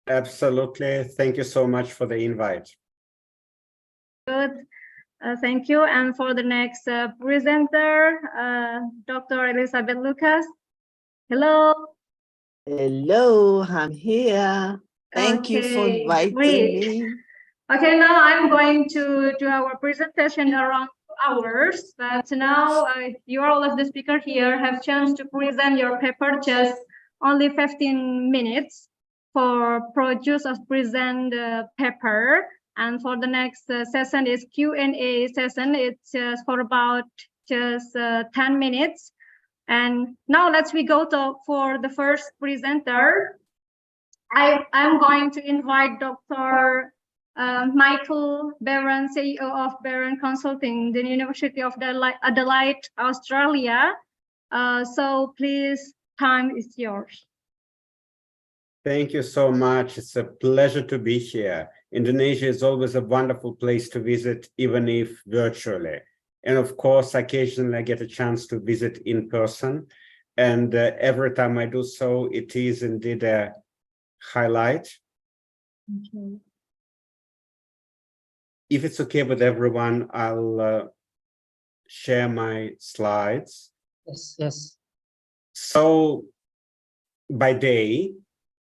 Absolutely. Thank you so much for the invite. Good. Thank you. And for the next presenter, Dr. Elisabeth Lucas. Hello. Hello, I'm here. Thank you for inviting me. Okay, now I'm going to do our presentation around 2 hours, but now you all of the speaker here have chance to present your paper just only 15 minutes for produce or present the paper. And for the next session is Q&A session. It's just for about just 10 minutes. And now we go for the first presenter. I'm going to invite Dr. Michael Barron, CEO of Barron Consulting, the University of Adelaide, Australia. So please, time is yours. Thank you so much. It's a pleasure to be here. Indonesia is always a wonderful place to visit, even if virtually. And of course, occasionally I get a chance to visit in person. And every time I do so, it is indeed a highlight. Okay. If it's okay with everyone, I'll share my slides. Yes. So by day,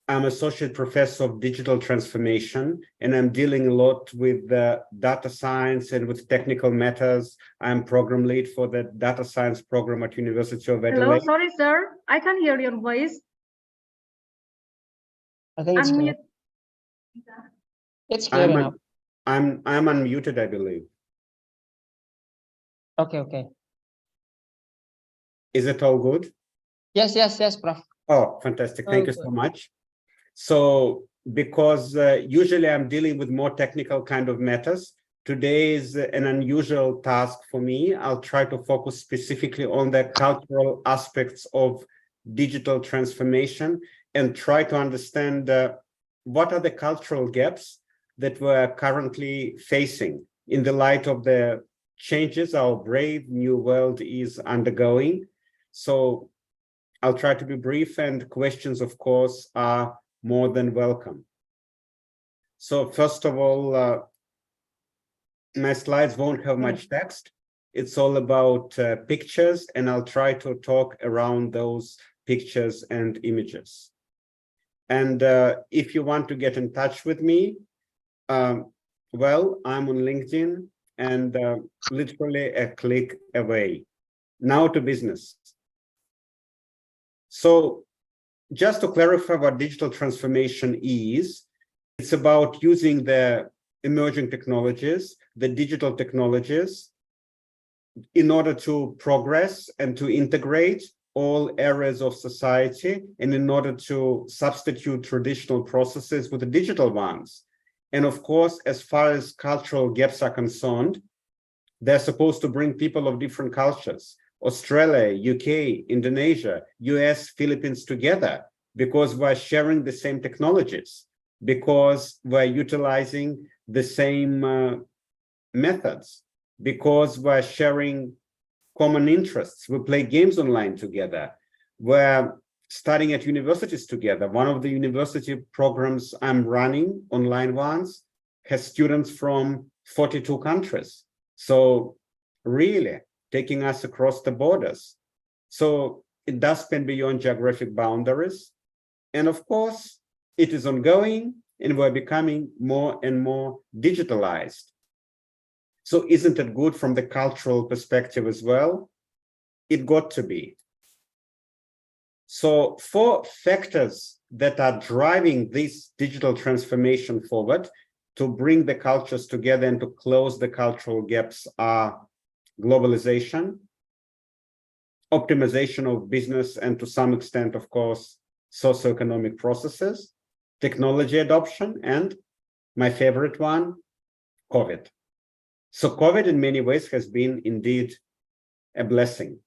I'm associate professor of digital transformation, and I'm dealing a lot with data science and with technical matters. I'm program lead for the data science program at University of Adelaide. Hello, sorry, sir. I can't hear your voice. I think it's clear. It's clear enough. I'm unmuted, I believe. Okay. Is it all good? Yes, Prof. Oh, fantastic. Thank you so much. So, because usually I'm dealing with more technical kind of matters, today is an unusual task for me. I'll try to focus specifically on the cultural aspects of digital transformation and try to understand what are the cultural gaps that we're currently facing in the light of the changes our brave new world is undergoing. So I'll try to be brief, and questions, of course, are more than welcome. So first of all, my slides won't have much text. It's all about pictures, and I'll try to talk around those pictures and images. And if you want to get in touch with me, well, I'm on LinkedIn, and literally a click away. Now to business. So just to clarify what digital transformation is, it's about using the emerging technologies, the digital technologies, in order to progress and to integrate all areas of society, and in order to substitute traditional processes with the digital ones. And of course, as far as cultural gaps are concerned, they're supposed to bring people of different cultures, Australia, UK, Indonesia, US, Philippines together, because we're sharing the same technologies, because we're utilizing the same methods, because we're sharing common interests. We play games online together. We're studying at universities together. One of the university programs I'm running, online ones, has students from 42 countries. So really taking us across the borders. So it does span beyond geographic boundaries. And of course, it is ongoing, and we're becoming more and more digitalized. So isn't it good from the cultural perspective as well? It got to be. So 4 factors that are driving this digital transformation forward to bring the cultures together and to close the cultural gaps are globalization, optimization of business, and to some extent, of course, socioeconomic processes, technology adoption, and my favorite one, COVID. So COVID in many ways has been indeed a blessing.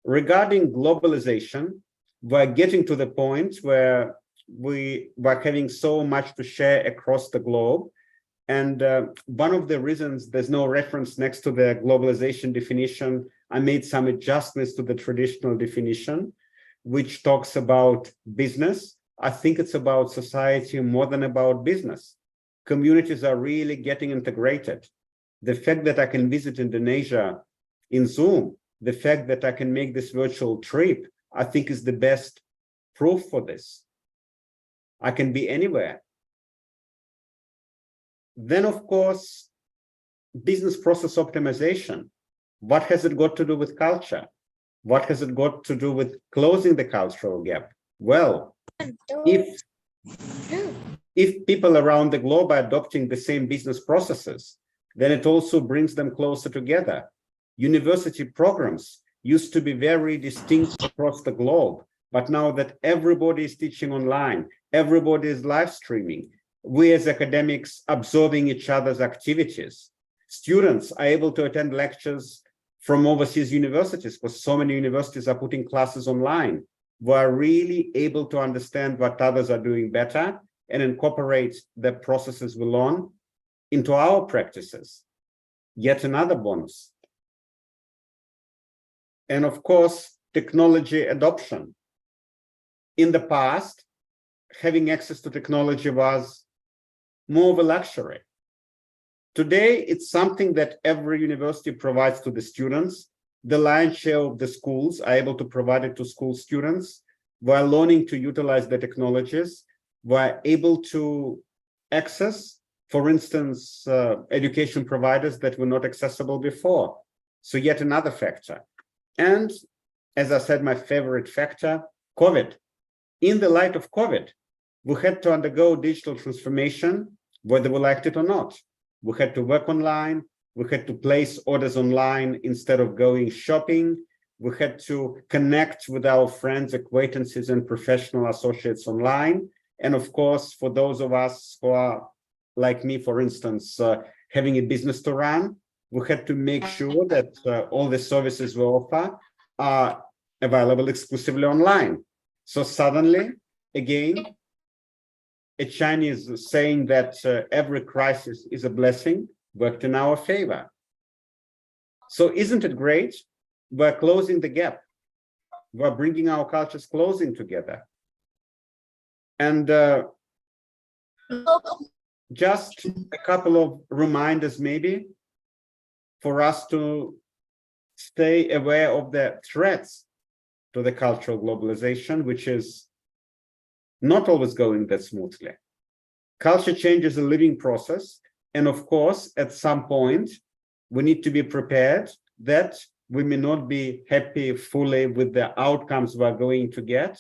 Regarding globalization, we're getting to the point where we're having so much to share across the globe. And one of the reasons there's no reference next to the globalization definition, I made some adjustments to the traditional definition, which talks about business. I think it's about society more than about business. Communities are really getting integrated. The fact that I can visit Indonesia in Zoom, the fact that I can make this virtual trip, I think is the best proof for this. I can be anywhere. Then, of course, business process optimization. What has it got to do with culture? What has it got to do with closing the cultural gap? Well, if people around the globe are adopting the same business processes, then it also brings them closer together. University programs used to be very distinct across the globe, but now that everybody is teaching online, everybody is live streaming, we as academics absorbing each other's activities. Students are able to attend lectures from overseas universities because so many universities are putting classes online. We are really able to understand what others are doing better and incorporate the processes we learn into our practices. Yet another bonus. And of course, technology adoption. In the past, having access to technology was more of a luxury. Today, it's something that every university provides to the students. The lion's share of the schools are able to provide it to school students while learning to utilize the technologies. We're able to access, for instance, education providers that were not accessible before. So yet another factor. And as I said, my favorite factor, COVID. In the light of COVID, we had to undergo digital transformation, whether we liked it or not. We had to work online. We had to place orders online instead of going shopping. We had to connect with our friends, acquaintances, and professional associates online. And of course, for those of us who are like me, for instance, having a business to run, we had to make sure that all the services we offer are available exclusively online. So suddenly, again, a Chinese saying that every crisis is a blessing worked in our favor. So isn't it great? We're closing the gap. We're bringing our cultures closing together. And just a couple of reminders maybe for us to stay aware of the threats to the cultural globalization, which is not always going that smoothly. Culture change is a living process. And of course, at some point, we need to be prepared that we may not be happy fully with the outcomes we're going to get.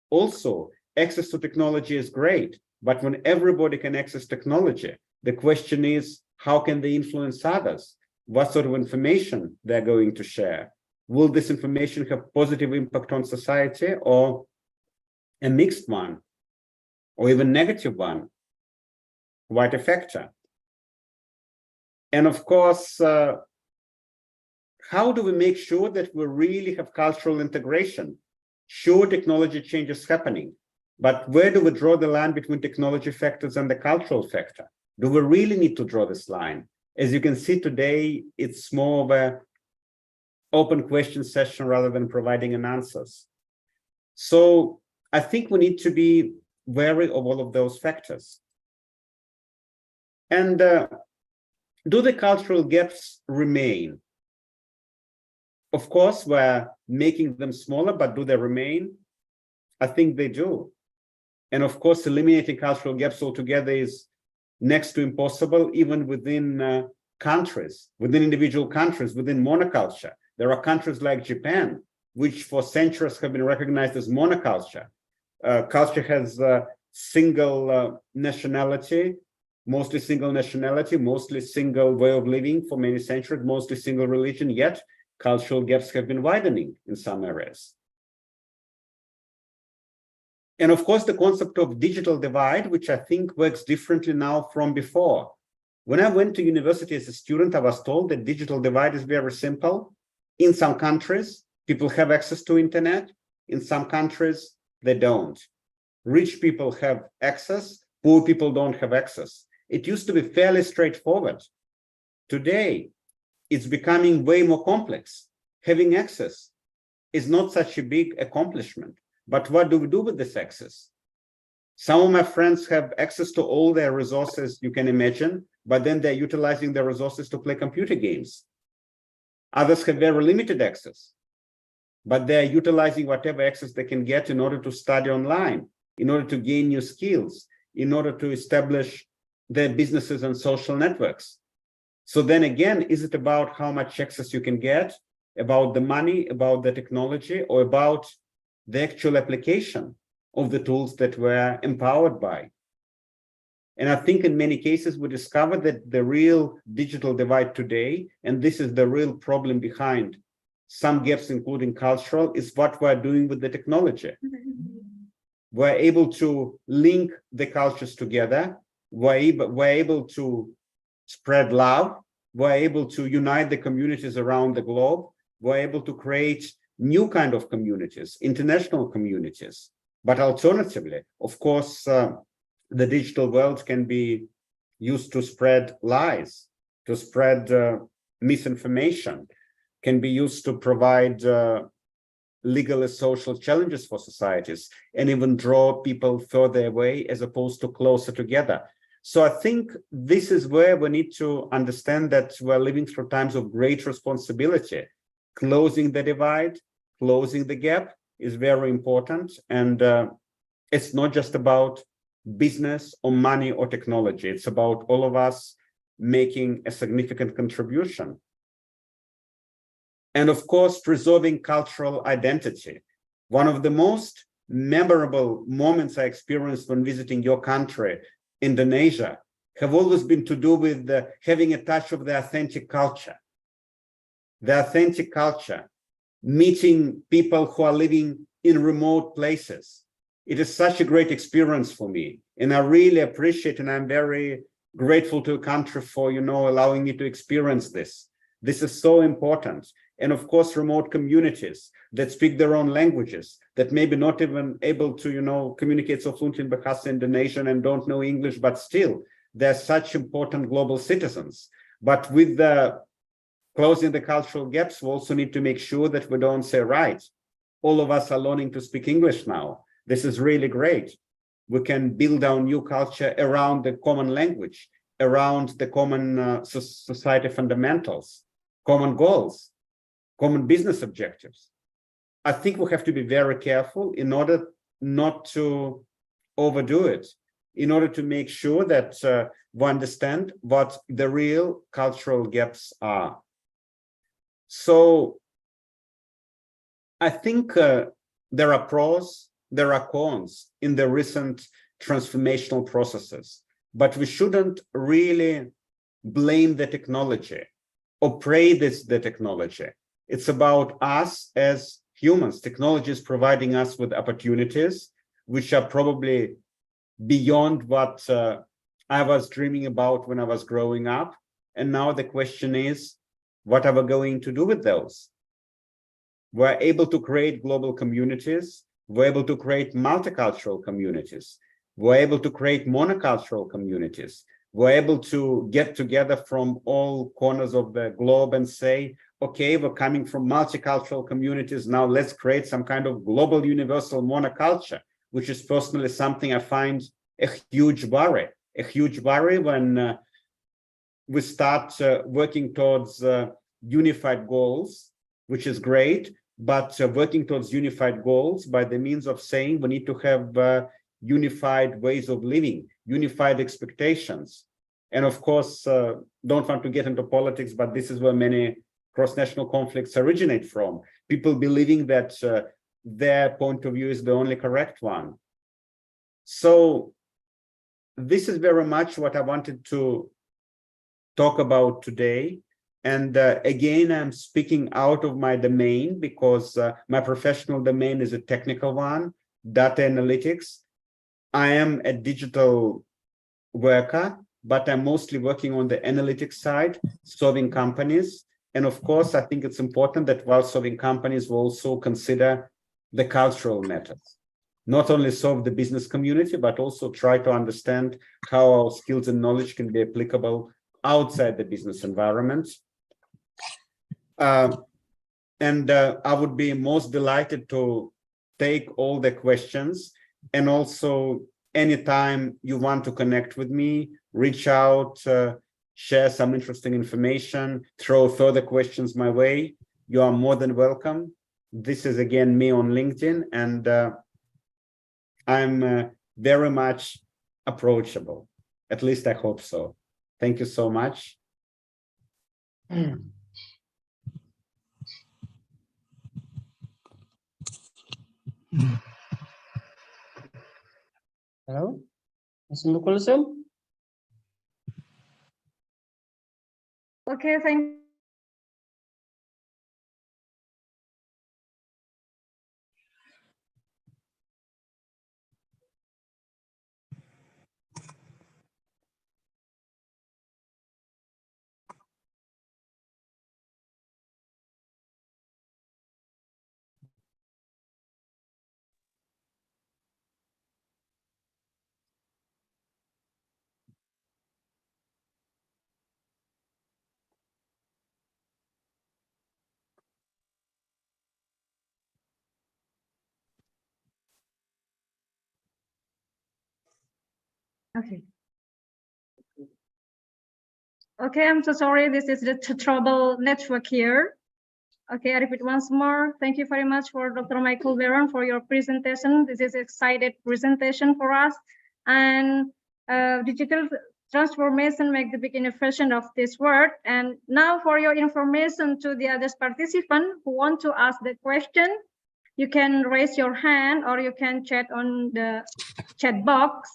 Also, access to technology is great, but when everybody can access technology, the question is, how can they influence others? What sort of information they're going to share? Will this information have positive impact on society or a mixed one, or even negative one? Quite a factor. And of course, how do we make sure that we really have cultural integration? Sure, technology change is happening, but where do we draw the line between technology factors and the cultural factor? Do we really need to draw this line? As you can see today, it's more of an open question session rather than providing an answers. So I think we need to be wary of all of those factors. And do the cultural gaps remain? Of course, we're making them smaller, but do they remain? I think they do. And of course, eliminating cultural gaps altogether is next to impossible, even within countries, within individual countries, within monoculture. There are countries like Japan, which for centuries have been recognized as monoculture. Culture has single nationality, mostly single nationality, mostly single way of living for many centuries, mostly single religion, yet cultural gaps have been widening in some areas. And of course, the concept of digital divide, which I think works differently now from before. When I went to university as a student, I was told that digital divide is very simple. In some countries, people have access to internet. In some countries, they don't. Rich people have access, poor people don't have access. It used to be fairly straightforward. Today, it's becoming way more complex. Having access is not such a big accomplishment. But what do we do with this access? Some of my friends have access to all their resources you can imagine, but then they're utilizing their resources to play computer games. Others have very limited access, but they're utilizing whatever access they can get in order to study online, in order to gain new skills, in order to establish their businesses and social networks. So then again, is it about how much access you can get, about the money, about the technology, or about the actual application of the tools that we're empowered by? And I think in many cases, we discovered that the real digital divide today, and this is the real problem behind some gaps, including cultural, is what we're doing with the technology. We're able to link the cultures together. We're able to spread love. We're able to unite the communities around the globe. We're able to create new kind of communities, international communities. But alternatively, of course, the digital world can be used to spread lies, to spread misinformation, can be used to provide legal and social challenges for societies, and even draw people further away as opposed to closer together. So I think this is where we need to understand that we're living through times of great responsibility. Closing the divide, closing the gap is very important. And it's not just about business or money or technology. It's about all of us making a significant contribution. And of course, preserving cultural identity. One of the most memorable moments I experienced when visiting your country, Indonesia, have always been to do with having a touch of the authentic culture. The authentic culture, meeting people who are living in remote places. It is such a great experience for me. And I really appreciate, and I'm very grateful to the country for, allowing me to experience this. This is so important. And of course, remote communities that speak their own languages, that maybe not even able to, communicate so fluently in Bahasa Indonesian and don't know English, but still, they're such important global citizens. But with the closing the cultural gaps, we also need to make sure that we don't say, right, all of us are learning to speak English now. This is really great. We can build our new culture around the common language, around the common society fundamentals, common goals, common business objectives. I think we have to be very careful in order not to overdo it, in order to make sure that we understand what the real cultural gaps are. So I think there are pros, there are cons in the recent transformational processes, but we shouldn't really blame the technology or praise the technology. It's about us as humans. Technology is providing us with opportunities which are probably beyond what I was dreaming about when I was growing up. And now the question is, what are we going to do with those? We're able to create global communities. We're able to create multicultural communities. We're able to create monocultural communities. We're able to get together from all corners of the globe and say, okay, we're coming from multicultural communities. Now let's create some kind of global universal monoculture, which is personally something I find a huge worry when we start working towards unified goals, which is great, but working towards unified goals by the means of saying we need to have unified ways of living, unified expectations. And of course, don't want to get into politics, but this is where many cross-national conflicts originate from. People believing that their point of view is the only correct one. So this is very much what I wanted to talk about today. And again, I'm speaking out of my domain because my professional domain is a technical one, data analytics. I am a digital worker, but I'm mostly working on the analytics side, serving companies. And of course, I think it's important that while serving companies, we also consider the cultural matters. Not only serve the business community, but also try to understand how our skills and knowledge can be applicable outside the business environment. I would be most delighted to take all the questions, and also anytime you want to connect with me, reach out, share some interesting information, throw further questions my way. You are more than welcome. This is again me on LinkedIn, and I'm very much approachable. At least I hope so. Thank you so much. Hello, Ummu Kulsum. Okay, thank Okay. Okay, I'm so sorry. This is the trouble network here. Okay, I repeat once more. Thank you very much for Dr. Michael Barron for your presentation. This is excited presentation for us. And digital transformation make the big innovation of this world. And now for your information to the other participants who want to ask the question, you can raise your hand or you can chat on the chat box.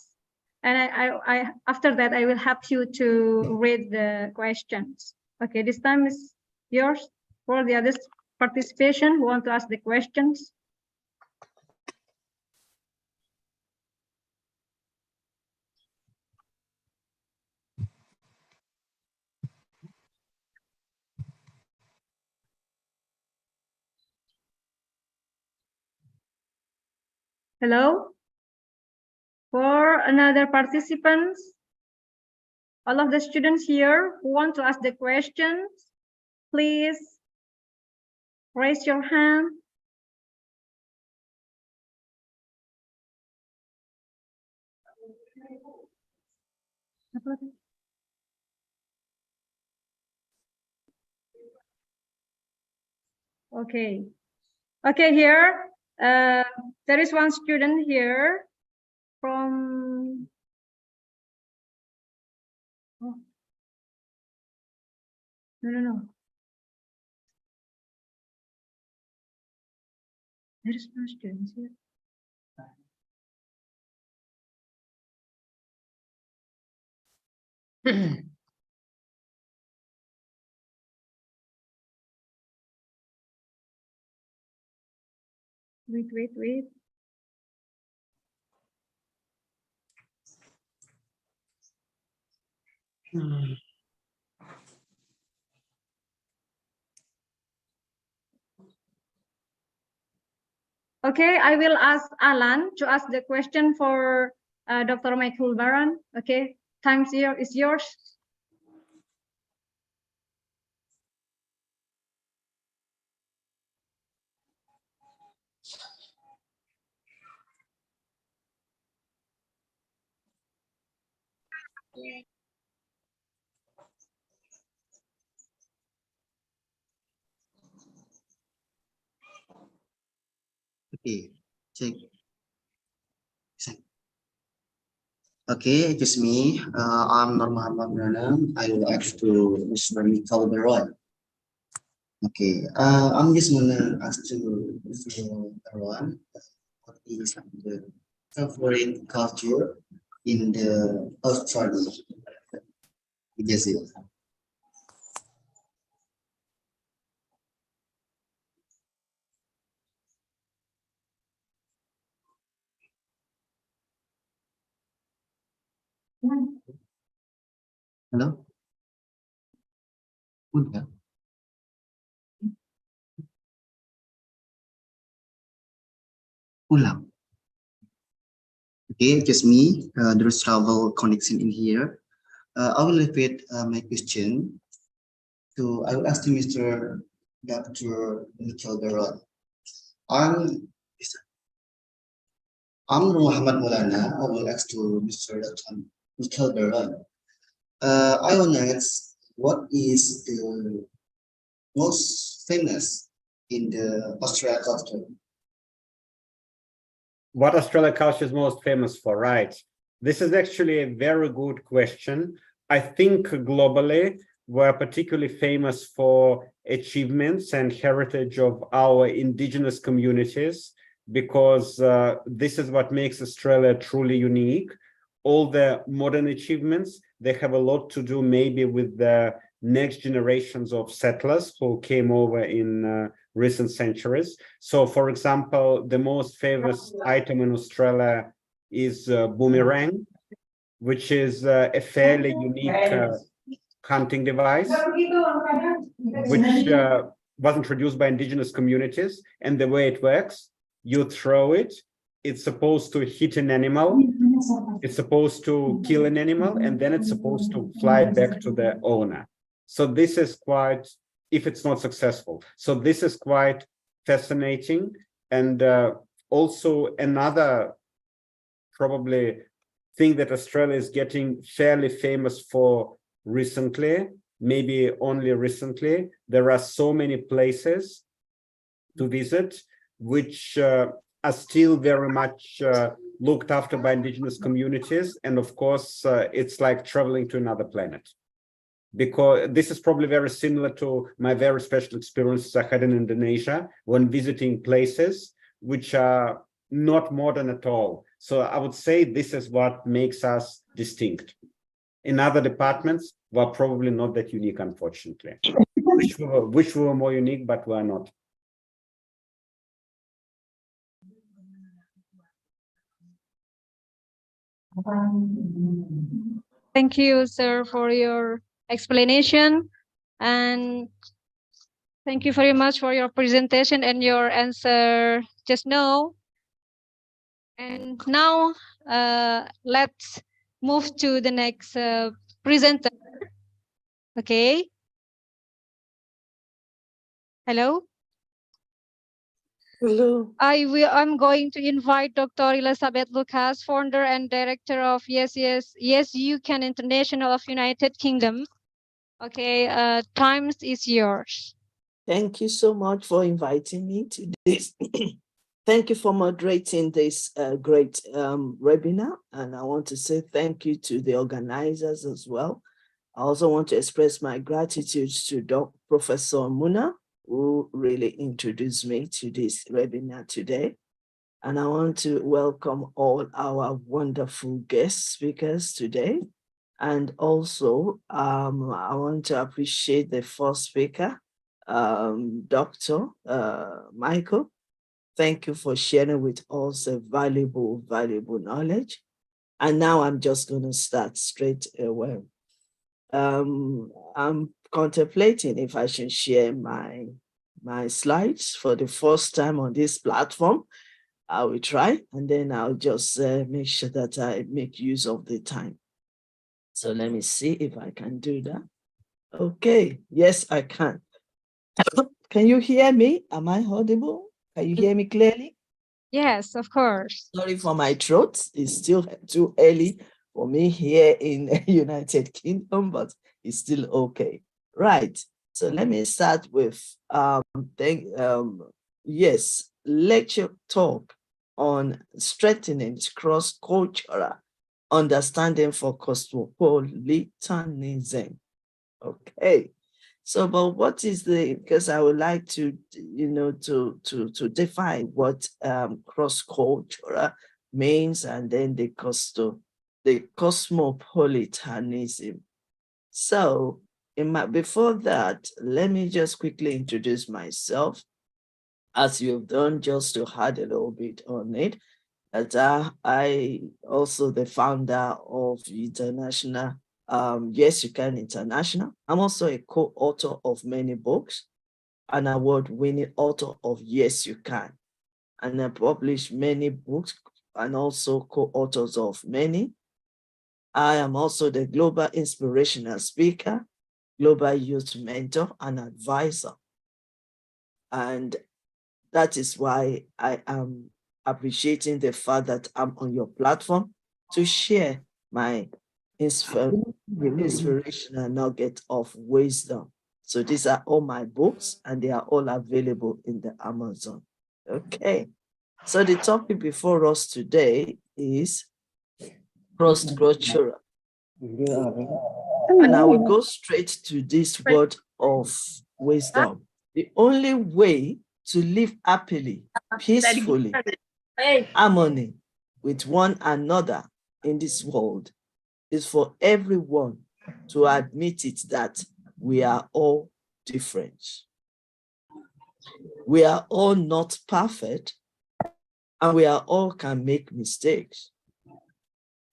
And I after that, I will help you to read the questions. Okay, this time is yours for the other participation who want to ask the questions. Hello? For another participants, all of the students here who want to ask the questions, please raise your hand. Okay. Okay, here, there is one student here from, oh, no. There is no students here. Wait. Okay, I will ask Alan to ask the question for Dr. Michael Barron. Okay, time here is yours. Okay, check. Okay, it is me. I'm Mohammad. I will ask to Mr. Michael Barron. Okay, I'm just gonna ask to Mr. Barron what is the favorite culture in the Australia? Yes, it. Hello? Udah. Ulang. Okay, just me. There's travel connection in here. I will repeat my question. So I will ask to Mr. Dr. Michael Barron. I'm Mohammad Maulana. I will ask to Mr. Dr. Barron. I want to ask, what is the most famous in the Australia culture? What Australia culture is most famous for, right? This is actually a very good question. I think globally, we're particularly famous for achievements and heritage of our indigenous communities, because this is what makes Australia truly unique. All the modern achievements, they have a lot to do maybe with the next generations of settlers who came over in recent centuries. So, for example, the most famous item in Australia is boomerang, which is a fairly unique hunting device, which was introduced by indigenous communities. And the way it works, you throw it, it's supposed to hit an animal, it's supposed to kill an animal, and then it's supposed to fly back to the owner. So this is quite, if it's not successful. So this is quite fascinating. And also another probably thing that Australia is getting fairly famous for recently, maybe only recently, there are so many places to visit which are still very much looked after by indigenous communities. And of course, it's like traveling to another planet, because this is probably very similar to my very special experiences I had in Indonesia when visiting places which are not modern at all. So I would say this is what makes us distinct. In other departments, we're probably not that unique, unfortunately. Wish we were more unique, but we're not. Thank you, sir, for your explanation. And thank you very much for your presentation and your answer just now. And now let's move to the next presenter. Okay. Hello. Hello. I'm going to invite Dr. Elisabeth Lucas, founder and director of Yes You Can International of United Kingdom. Okay, time is yours. Thank you so much for inviting me to this. Thank you for moderating this great webinar. And I want to say thank you to the organizers as well. I also want to express my gratitude to Professor Ummu, who really introduced me to this webinar today. And I want to welcome all our wonderful guest speakers today. And also, I want to appreciate the first speaker, Dr. Michael. Thank you for sharing with us a valuable knowledge. And now I'm just going to start straight away. I'm contemplating if I should share my slides for the first time on this platform. I will try, and then I'll just make sure that I make use of the time. So let me see if I can do that. Okay, yes, I can. Can you hear me? Am I audible? Can you hear me clearly? Yes, of course. Sorry for my throat. It's still too early for me here in the United Kingdom, but it's still okay. Right. So let me start with lecture talk on strengthening cross-cultural understanding for cosmopolitanism. Okay. So, but what is because I would like to, to define what cross-cultural means, and then the cosmopolitanism. So, before that, let me just quickly introduce myself, as you've done, just to add a little bit on it. That I also the founder of International Yes You Can International. I'm also a co-author of many books, an award-winning author of Yes You Can, and I published many books and also co-authors of many. I am also the global inspirational speaker, global youth mentor and advisor. And that is why I am appreciating the fact that I'm on your platform to share my inspirational nugget of wisdom. So these are all my books and they are all available in the Amazon. Okay. So the topic before us today is cross-cultural. And I will go straight to this word of wisdom. The only way to live happily, peacefully, harmony with one another in this world is for everyone to admit it that we are all different. We are all not perfect, and we are all can make mistakes.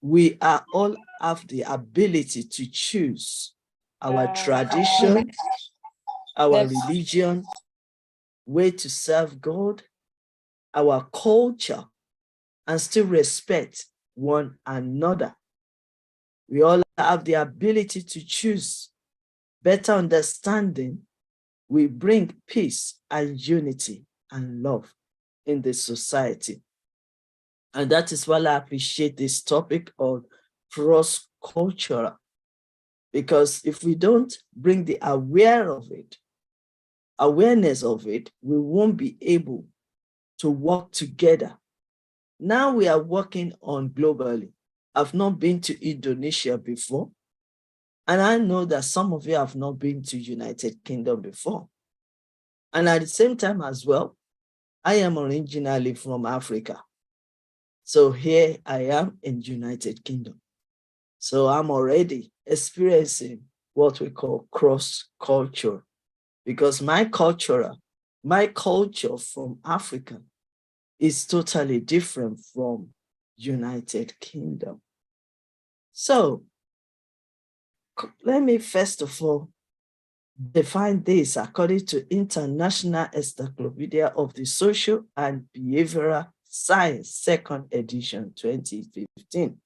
We are all have the ability to choose our tradition, our religion, way to serve God, our culture, and still respect one another. We all have the ability to choose better understanding. We bring peace and unity and love in the society. And that is why I appreciate this topic of cross-cultural, because if we don't bring the awareness of it, we won't be able to work together. Now we are working on globally. I've not been to Indonesia before, and I know that some of you have not been to United Kingdom before. And at the same time as well, I am originally from Africa. So here I am in United Kingdom. So I'm already experiencing what we call cross-culture, because my culture from Africa is totally different from United Kingdom. So let me first of all define this according to International Encyclopedia of the Social and Behavioral Science, 2nd edition, 2015.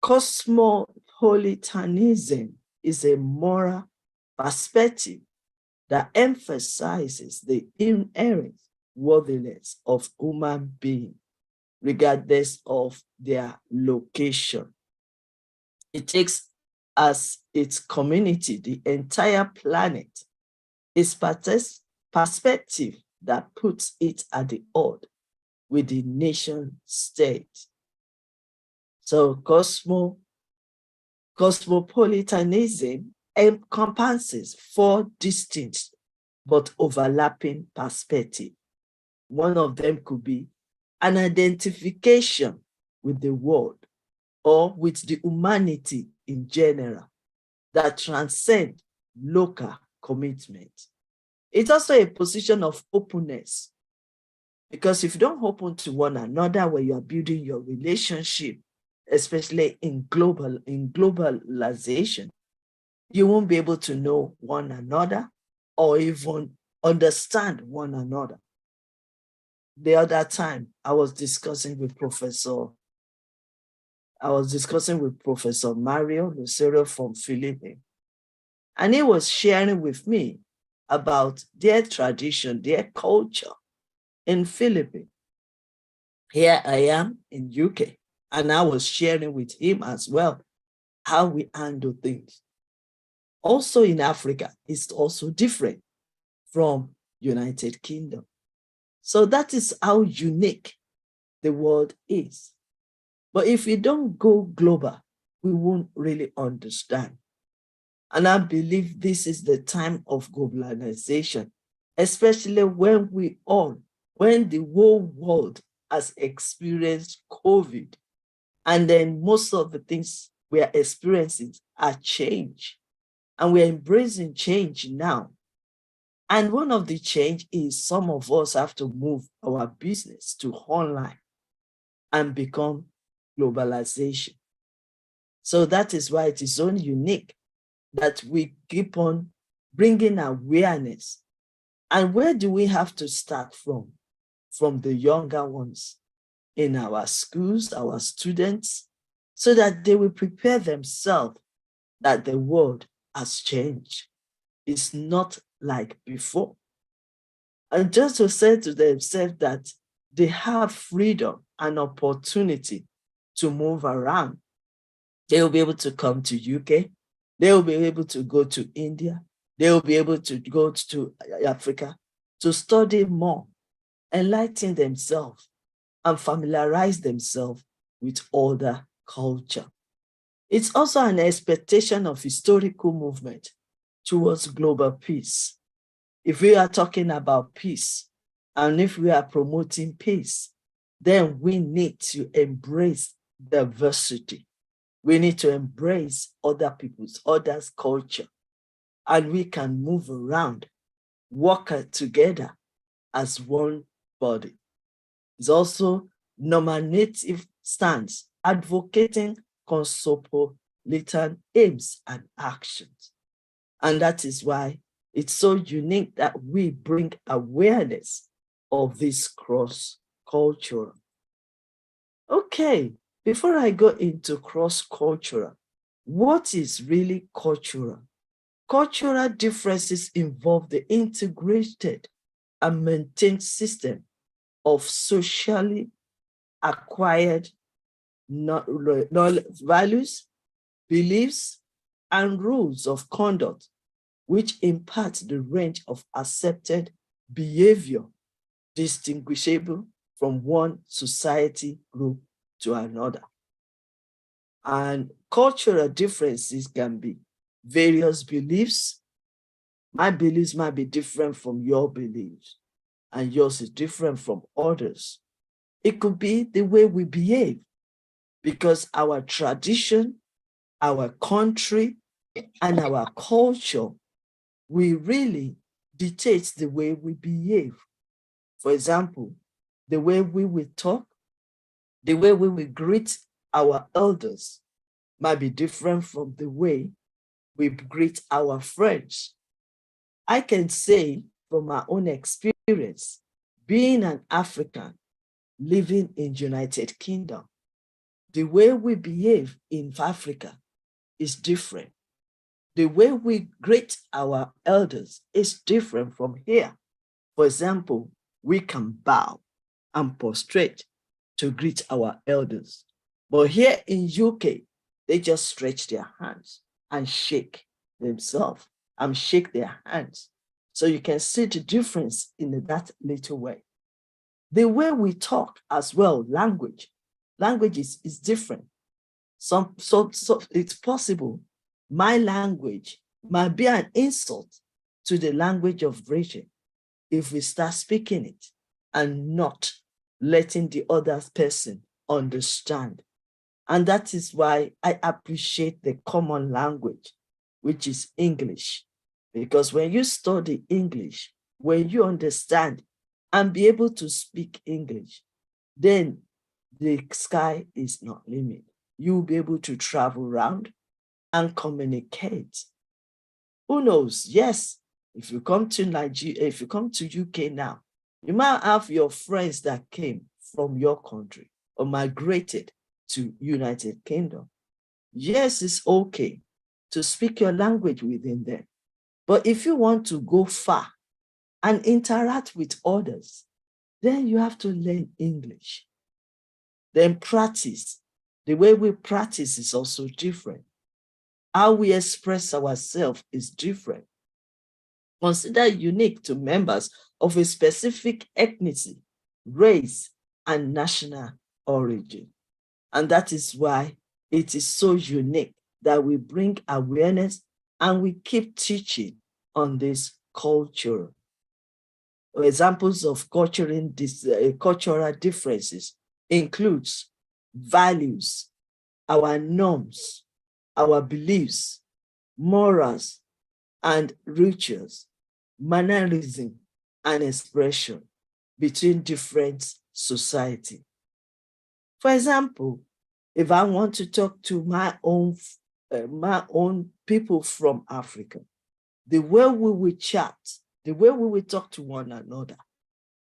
Cosmopolitanism is a moral perspective that emphasizes the inherent worthiness of human beings, regardless of their location. It takes as its community the entire planet, its perspective that puts it at the odd with the nation state. So cosmopolitanism encompasses 4 distinct but overlapping perspectives. One of them could be an identification with the world or with the humanity in general that transcend local commitment. It's also a position of openness, because if you don't open to one another when you are building your relationship, especially in globalization, you won't be able to know one another or even understand one another. The other time I was discussing with Professor Mario Lucero from Philippines, and he was sharing with me about their tradition, their culture in Philippines. Here I am in UK, and I was sharing with him as well how we handle things. Also in Africa, it's also different from United Kingdom. So that is how unique the world is. But if we don't go global, we won't really understand. And I believe this is the time of globalization, especially when the whole world has experienced COVID, and then most of the things we are experiencing are change, and we're embracing change now. And one of the change is some of us have to move our business to online and become globalization. So that is why it is so unique that we keep on bringing awareness. And where do we have to start from? From the younger ones in our schools, our students, so that they will prepare themselves that the world has changed. It's not like before. And just to say to themselves that they have freedom and opportunity to move around. They will be able to come to UK. They will be able to go to India. They will be able to go to Africa to study more, enlighten themselves, and familiarize themselves with other culture. It's also an expectation of historical movement towards global peace. If we are talking about peace, and if we are promoting peace, then we need to embrace diversity. We need to embrace other people's, others' culture, and we can move around, work together as one body. It's also normative stance, advocating Cosmopolitan aims and actions. And that is why it's so unique that we bring awareness of this cross-cultural. Okay, before I go into cross-cultural, what is really cultural? Cultural differences involve the integrated and maintained system of socially acquired values, beliefs, and rules of conduct, which impart the range of accepted behavior distinguishable from one society group to another. And cultural differences can be various beliefs. My beliefs might be different from your beliefs, and yours is different from others. It could be the way we behave, because our tradition, our country, and our culture will really dictate the way we behave. For example, the way we will talk, the way we will greet our elders might be different from the way we greet our friends. I can say from my own experience, being an African living in United Kingdom, the way we behave in Africa is different. The way we greet our elders is different from here. For example, we can bow and prostrate to greet our elders. But here in UK, they just stretch their hands and shake themselves and shake their hands. So you can see the difference in that little way. The way we talk as well, language is different. So it's possible my language might be an insult to the language of Britain if we start speaking it and not letting the other person understand. And that is why I appreciate the common language, which is English. Because when you study English, when you understand and be able to speak English, then the sky is not limit. You'll be able to travel around and communicate. Who knows? Yes, if you come to Nigeria, if you come to UK now, you might have your friends that came from your country or migrated to United Kingdom. Yes, it's okay to speak your language within them. But if you want to go far and interact with others, then you have to learn English. Then practice. The way we practice is also different. How we express ourselves is different. Consider unique to members of a specific ethnicity, race, and national origin. And that is why it is so unique that we bring awareness and we keep teaching on this culture. Examples of cultural differences includes values, our norms, our beliefs, morals, and rituals, mannerism, and expression between different societies. For example, if I want to talk to my own people from Africa, the way we will chat, the way we will talk to one another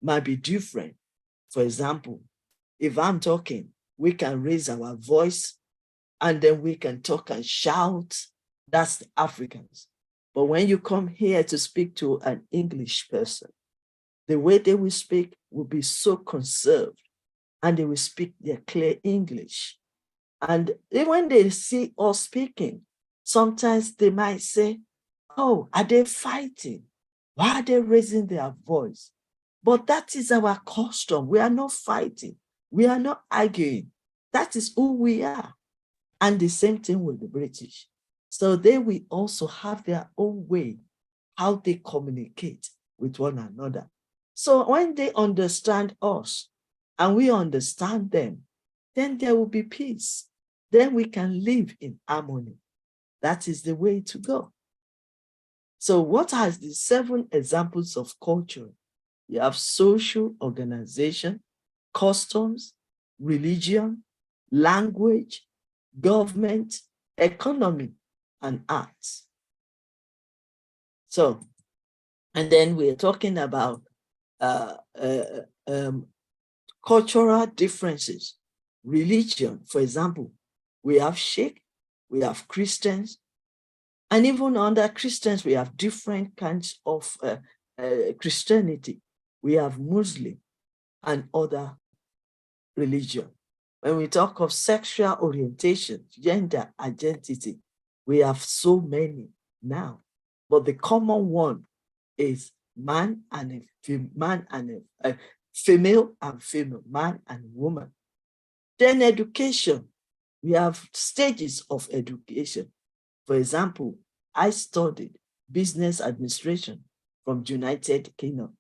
might be different. For example, if I'm talking, we can raise our voice and then we can talk and shout. That's the Africans. But when you come here to speak to an English person, the way they will speak will be so conserved and they will speak their clear English. And when they see us speaking, sometimes they might say, oh, are they fighting? Why are they raising their voice? But that is our custom. We are not fighting. We are not arguing. That is who we are. And the same thing with the British. So they will also have their own way how they communicate with one another. So when they understand us and we understand them, then there will be peace. Then we can live in harmony. That is the way to go. So what are the 7 examples of culture? You have social organization, customs, religion, language, government, economy, and arts. So, and then we're talking about cultural differences, religion. For example, we have Sikh, we have Christians, and even under Christians, we have different kinds of Christianity. We have Muslim and other religion. When we talk of sexual orientation, gender identity, we have so many now. But the common one is man and a female and female, man and woman. Then education, we have stages of education. For example, I studied business administration from United Kingdom.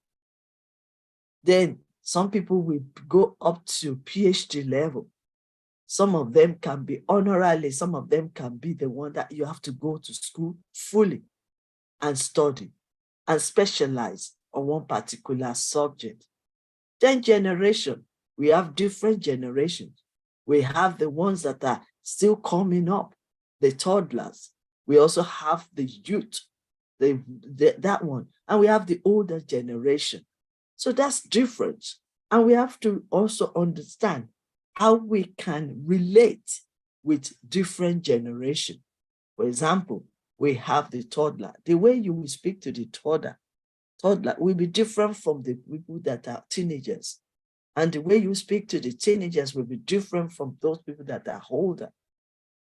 Then some people will go up to PhD level. Some of them can be honorary, some of them can be the one that you have to go to school fully and study and specialize on one particular subject. Then generation, we have different generations. We have the ones that are still coming up, the toddlers. We also have the youth, that one. And we have the older generation. So that's different. And we have to also understand how we can relate with different generations. For example, we have the toddler. The way you will speak to the toddler will be different from the people that are teenagers. And the way you speak to the teenagers will be different from those people that are older.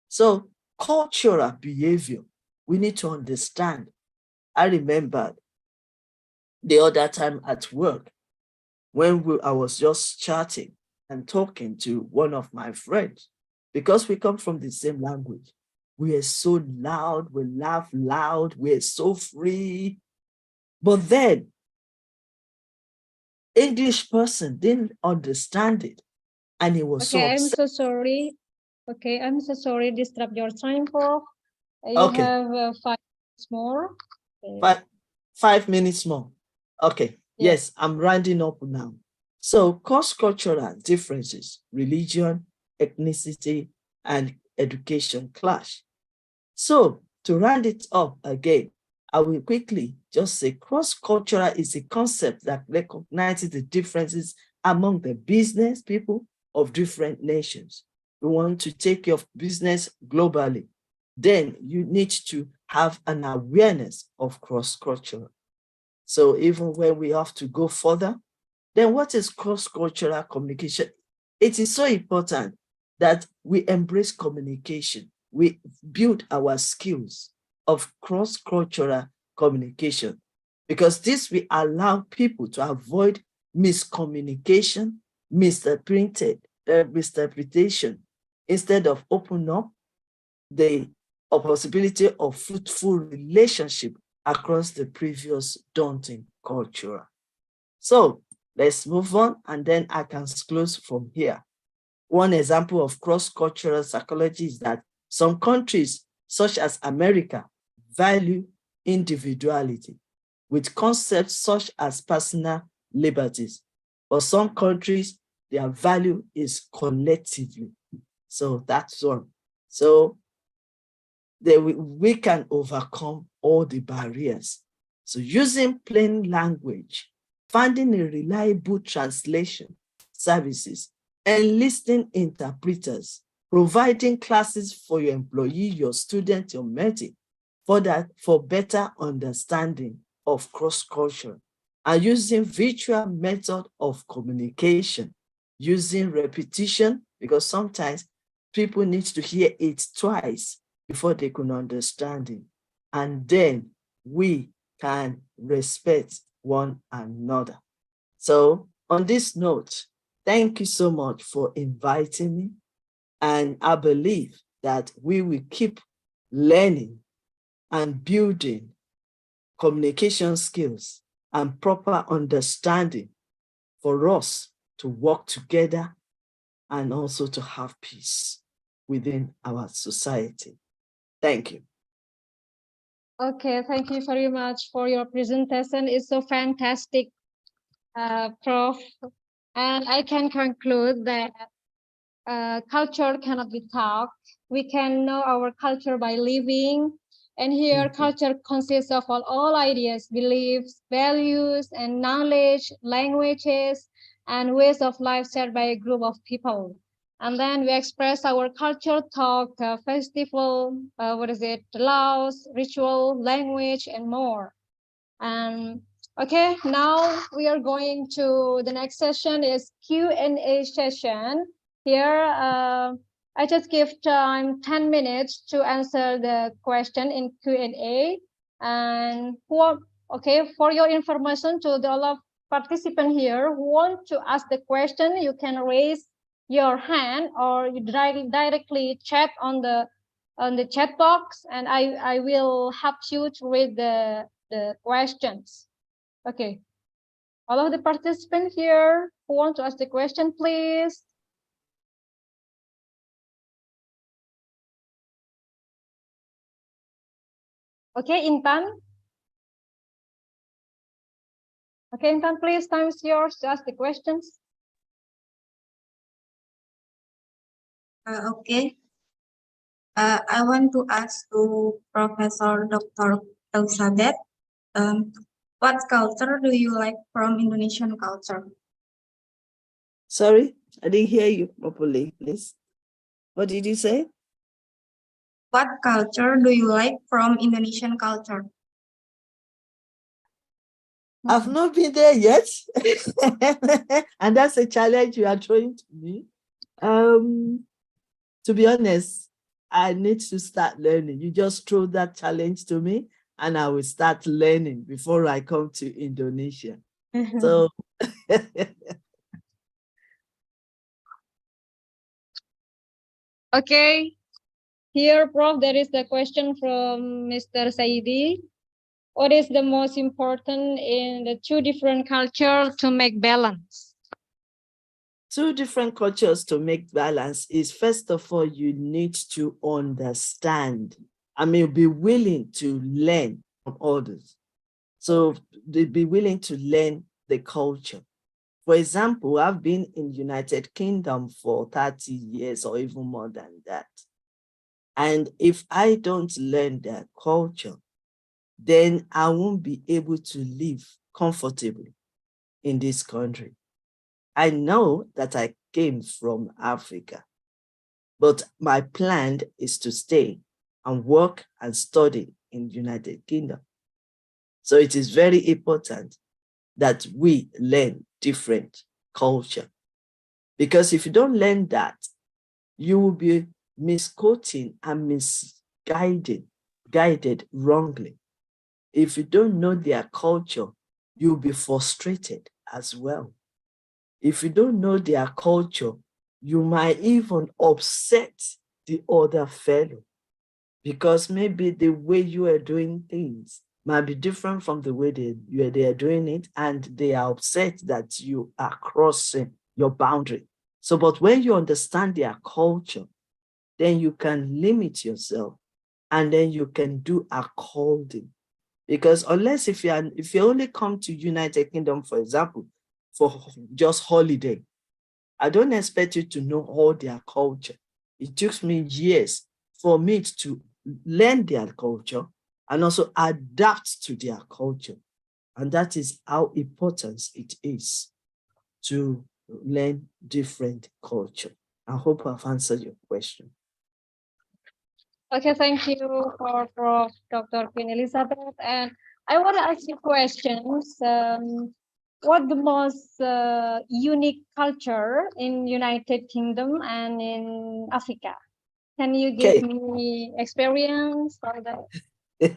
So cultural behavior, we need to understand. I remember the other time at work, when I was just chatting and talking to one of my friends, because we come from the same language. We are so loud, we laugh loud, we are so free. But then, English person didn't understand it. And he was so I'm upset. so sorry. Okay, I'm so sorry to disrupt your time, Prof. You Okay. have 5 minutes more. Okay. 5 minutes more. Okay. Yeah. Yes, I'm rounding up now. So cross-cultural differences, religion, ethnicity, and education clash. So to round it up again, I will quickly just say cross-cultural is a concept that recognizes the differences among the business people of different nations. We want to take your business globally. Then you need to have an awareness of cross-cultural. So even when we have to go further, then what is cross-cultural communication? It is so important that we embrace communication. We build our skills of cross-cultural communication, because this will allow people to avoid miscommunication, misinterpretation, instead of open up the possibility of fruitful relationship across the previous daunting culture. So let's move on, and then I can close from here. One example of cross-cultural psychology is that some countries, such as America, value individuality with concepts such as personal liberties. For some countries, their value is collectively. So that's one. So we can overcome all the barriers. So using plain language, finding a reliable translation services, enlisting interpreters, providing classes for your employee, your student, your mate, for better understanding of cross-culture. and using virtual method of communication, using repetition, because sometimes people need to hear it twice before they can understand it. And then we can respect one another. So on this note, thank you so much for inviting me. And I believe that we will keep learning and building communication skills and proper understanding for us to work together and also to have peace within our society. Thank you. Okay, thank you very much for your presentation. It's so fantastic, Prof. And I can conclude that culture cannot be taught. We can know our culture by living. And here, culture consists of all ideas, beliefs, values, and knowledge, languages, and ways of life shared by a group of people. And then we express our culture, talk, festival, laws, ritual, language, and more. Okay, now we are going to the next session is Q&A session. Here, I just give time 10 minutes to answer the question in Q&A. And for your information to the all of participants here who want to ask the question, you can raise your hand or you directly chat on the chat box, and I will help you to read the questions. Okay, all of the participants here who want to ask the question, please. Okay, Intan. Okay, Intan, please, time is yours to ask the questions. Okay. I want to ask to Professor Dr. Elisabeth, what culture do you like from Indonesian culture? Sorry, I didn't hear you properly, please. What did you say? What culture do you like from Indonesian culture? I've not been there yet. And that's a challenge you are throwing to me. To be honest, I need to start learning. You just throw that challenge to me and I will start learning before I come to Indonesia. So Okay, here, Prof, there is the question from Mr. Saidi. What is the most important in the two different cultures to make balance? two different cultures to make balance is, first of all, you need to understand. I mean, be willing to learn from others. So they be willing to learn the culture. For example, I've been in the United Kingdom for 30 years or even more than that. And if I don't learn their culture, then I won't be able to live comfortably in this country. I know that I came from Africa, but my plan is to stay and work and study in the United Kingdom. So it is very important that we learn different culture. Because if you don't learn that, you will be misquoting and guided wrongly. If you don't know their culture, you'll be frustrated as well. If you don't know their culture, you might even upset the other fellow, because maybe the way you are doing things might be different from the way they are doing it, and they are upset that you are crossing your boundary. So, but when you understand their culture, then you can limit yourself and then you can do according. Because unless if you only come to United Kingdom, for example, for just holiday, I don't expect you to know all their culture. It took me years for me to learn their culture and also adapt to their culture. And that is how important it is to learn different culture. I hope I've answered your question. Okay, thank you for Prof. Dr. Queen Elizabeth. And I want to ask you questions. What the most unique culture in United Kingdom and in Africa? Can you give me experience or that?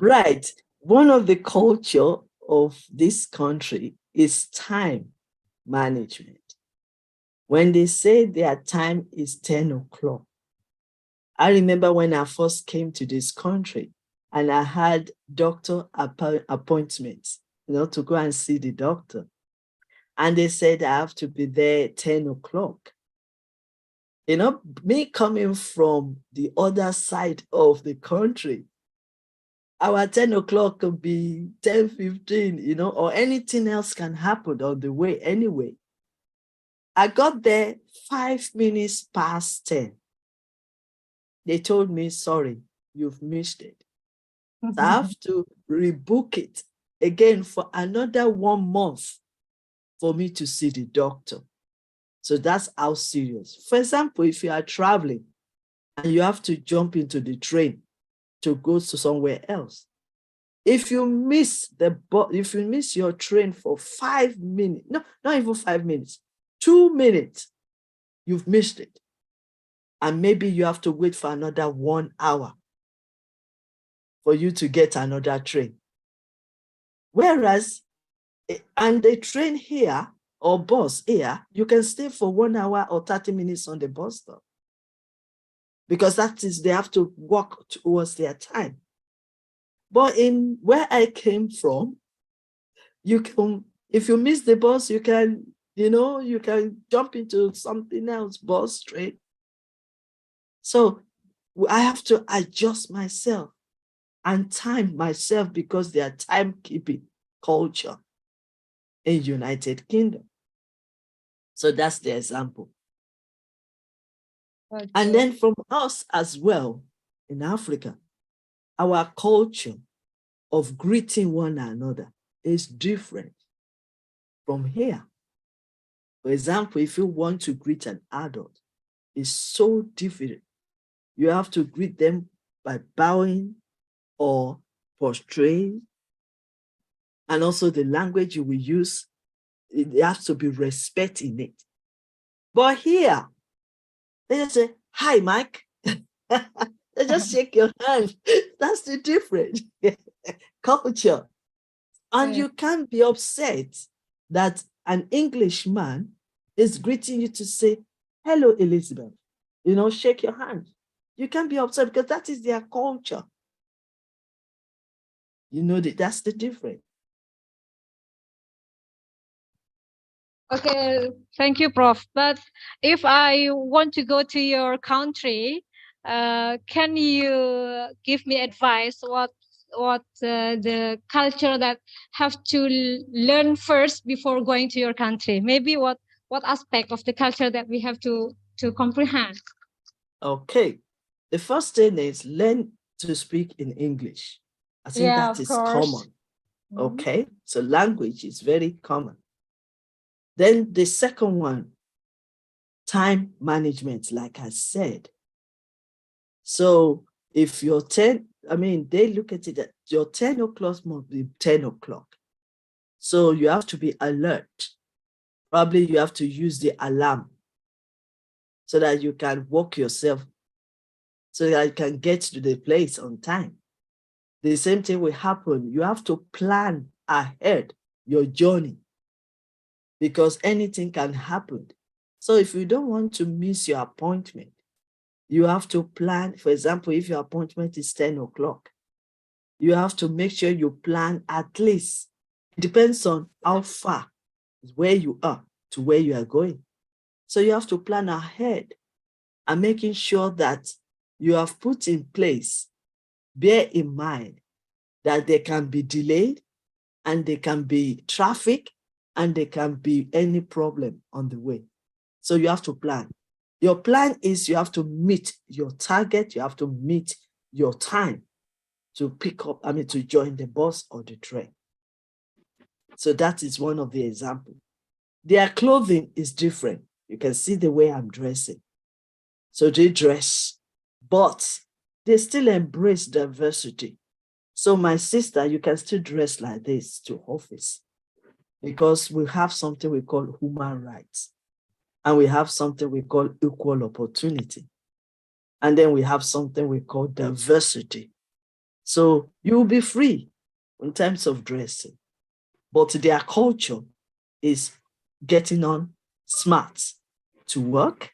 Right. One of the culture of this country is time management. When they say their time is 10 o'clock, I remember when I first came to this country and I had doctor appointments, to go and see the doctor. And they said I have to be there 10 o'clock. Me coming from the other side of the country, our 10 o'clock could be 10:15, or anything else can happen on the way anyway. I got there 5 minutes past 10. They told me, sorry, you've missed it. So I have to rebook it again for another 1 month for me to see the doctor. So that's how serious. For example, if you are traveling and you have to jump into the train to go to somewhere else, if you miss your train for 5 minutes, no, not even 5 minutes, 2 minutes, you've missed it. And maybe you have to wait for another 1 hour for you to get another train. Whereas, and the train here or bus here, you can stay for 1 hour or 30 minutes on the bus stop. Because that is, they have to walk towards their time. But in where I came from, if you miss the bus, you can jump into something else, bus, train. So I have to adjust myself and time myself because they are timekeeping culture in United Kingdom. So that's the example. Okay. And then from us as well in Africa, our culture of greeting one another is different from here. For example, if you want to greet an adult, it's so different. You have to greet them by bowing or prostrate. And also the language you will use, it has to be respect in it. But here, they just say, hi, Mike. They just shake your hand. That's the difference. Culture. And you can't be upset that an Englishman is greeting you to say, hello, Elizabeth. Shake your hand. You can't be upset because that is their culture. That's the difference. Okay, thank you, Prof. But if I want to go to your country, can you give me advice what the culture that have to learn first before going to your country? Maybe what aspect of the culture that we have to comprehend? Okay, the first thing is learn to speak in English. I think that is common. Okay, so language is very common. Then the second one, time management, like I said. So if you're 10, they look at it that your 10 o'clock must be 10 o'clock. So you have to be alert. Probably you have to use the alarm so that you can walk yourself, so that you can get to the place on time. The same thing will happen. You have to plan ahead your journey because anything can happen. So if you don't want to miss your appointment, you have to plan. For example, if your appointment is 10 o'clock, you have to make sure you plan at least. It depends on how far, where you are to where you are going. So you have to plan ahead and making sure that you have put in place, bear in mind that there can be delayed and there can be traffic and there can be any problem on the way. So you have to plan. Your plan is you have to meet your target, you have to meet your time to pick up, to join the bus or the train. So that is one of the examples. Their clothing is different. You can see the way I'm dressing. So they dress, but they still embrace diversity. So my sister, you can still dress like this to office because we have something we call human rights and we have something we call equal opportunity. And then we have something we call diversity. So you'll be free in terms of dressing, but their culture is getting on smart to work,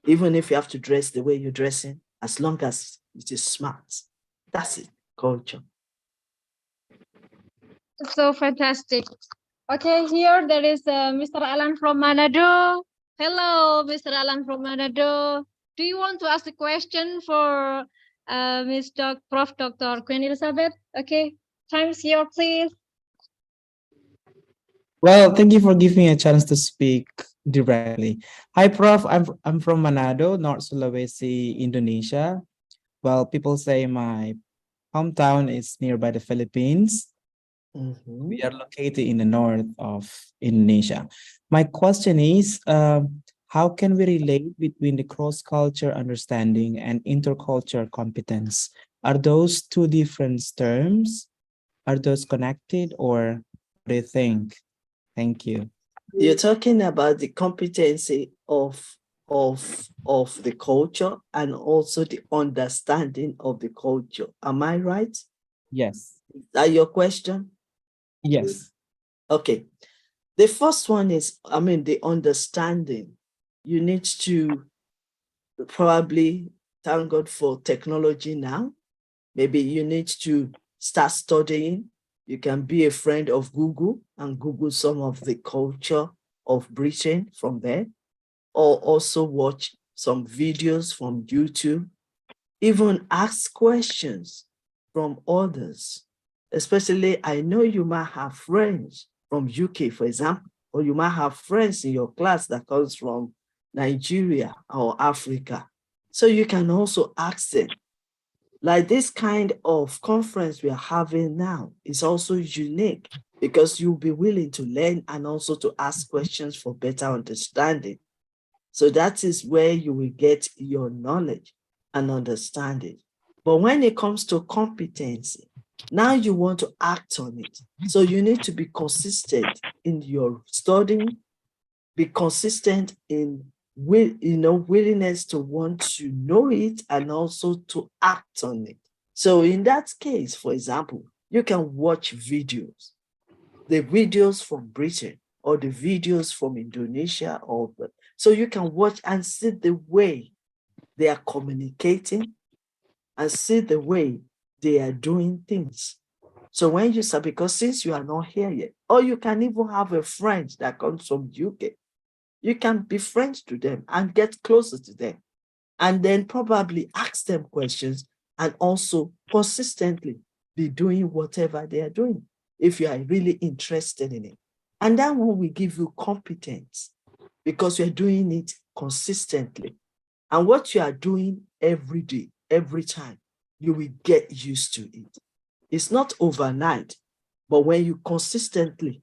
even if you have to dress the way you're dressing, as long as it is smart. That's it, culture. So fantastic. Okay, here there is Mr. Alan from Manado. Hello, Mr. Alan from Manado. Do you want to ask a question for Prof. Dr. Queen Elizabeth? Okay, time's here, please. Well, thank you for giving me a chance to speak directly. Hi, Prof. I'm from Manado, North Sulawesi, Indonesia. Well, people say my hometown is nearby the Philippines. We are located in the north of Indonesia. My question is, how can we relate between the cross-culture understanding and intercultural competence? Are those two different terms? Are those connected, or what do you think? Thank you. You're talking about the competency of the culture and also the understanding of the culture. Am I right? Yes. Is that your question? Yes. Okay. The first one is, the understanding. You need to probably thank God for technology now. Maybe you need to start studying. You can be a friend of Google and Google some of the culture of Britain from there, or also watch some videos from YouTube, even ask questions from others. Especially, I know you might have friends from UK, for example, or you might have friends in your class that comes from Nigeria or Africa. So you can also ask them. Like this kind of conference we are having now is also unique because you'll be willing to learn and also to ask questions for better understanding. So that is where you will get your knowledge and understanding. But when it comes to competency, now you want to act on it. So you need to be consistent in your studying, be consistent in willingness to want to know it and also to act on it. So in that case, for example, you can watch videos, the videos from Britain or the videos from Indonesia, so you can watch and see the way they are communicating and see the way they are doing things. So when you say, because since you are not here yet, or you can even have a friend that comes from UK, you can be friends to them and get closer to them, and then probably ask them questions and also consistently be doing whatever they are doing if you are really interested in it. And that one will give you competence because you're doing it consistently. And what you are doing every day, every time, you will get used to it. It's not overnight, but when you consistently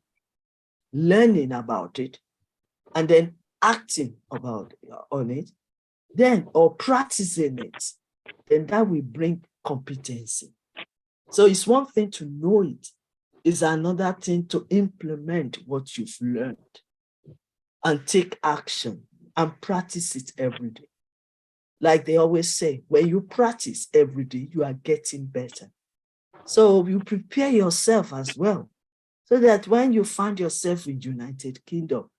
learning about it, and then acting on it, then or practicing it, then that will bring competency. So it's one thing to know it, it's another thing to implement what you've learned and take action and practice it every day. Like they always say, when you practice every day, you are getting better. So you prepare yourself as well, so that when you find yourself in United Kingdom,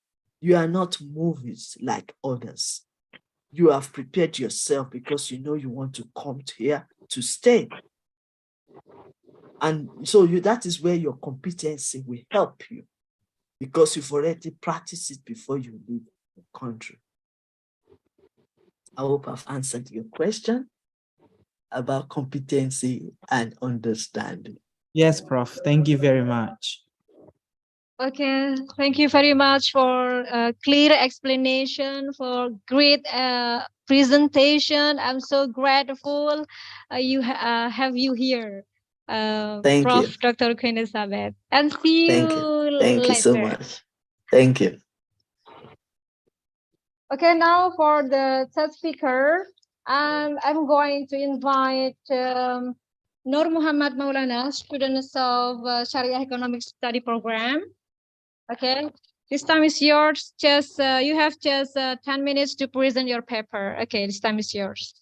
you are not movies like others. You have prepared yourself because you know you want to come here to stay. And so that is where your competency will help you because you've already practiced it before you leave the country. I hope I've answered your question about competency and understanding. Yes, Prof. Thank you very much. Okay, thank you very much for clear explanation, for great presentation. I'm so grateful have you here, Thank Prof. you. Dr. Queen Elizabeth. And see Thank you you. later. Thank you so much. Thank you. Okay, now for the third speaker, I'm going to invite Nur Muhammad Maulana, students of Syariah Economic Study Program. Okay, this time is yours. Just you have just 10 minutes to present your paper. Okay, this time is yours.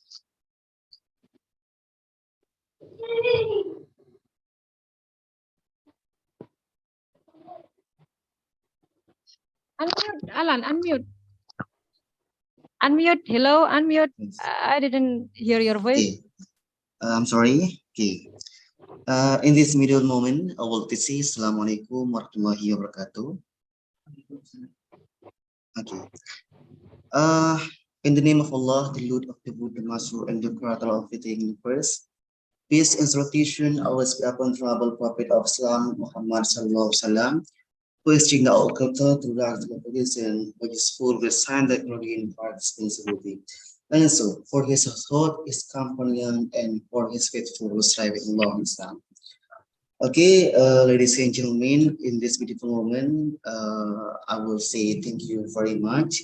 Unmute, Alan, unmute. Unmute, hello, unmute. I didn't hear your voice. Okay, I'm sorry. Okay. In this middle moment, I will say Assalamualaikum warahmatullahi wabarakatuh. Okay. In the name of Allah, the Lord of the Buddha Master and the Creator of the universe, peace and salutation always be upon the noble Prophet of Islam, Muhammad sallallahu alaihi wasallam, who is the author to learn the Globalization, which is full with science, technology, and responsibility. And so, for his thought, his companion, and for his faithful striving along Islam. Okay, ladies and gentlemen, in this beautiful moment, I will say thank you very much.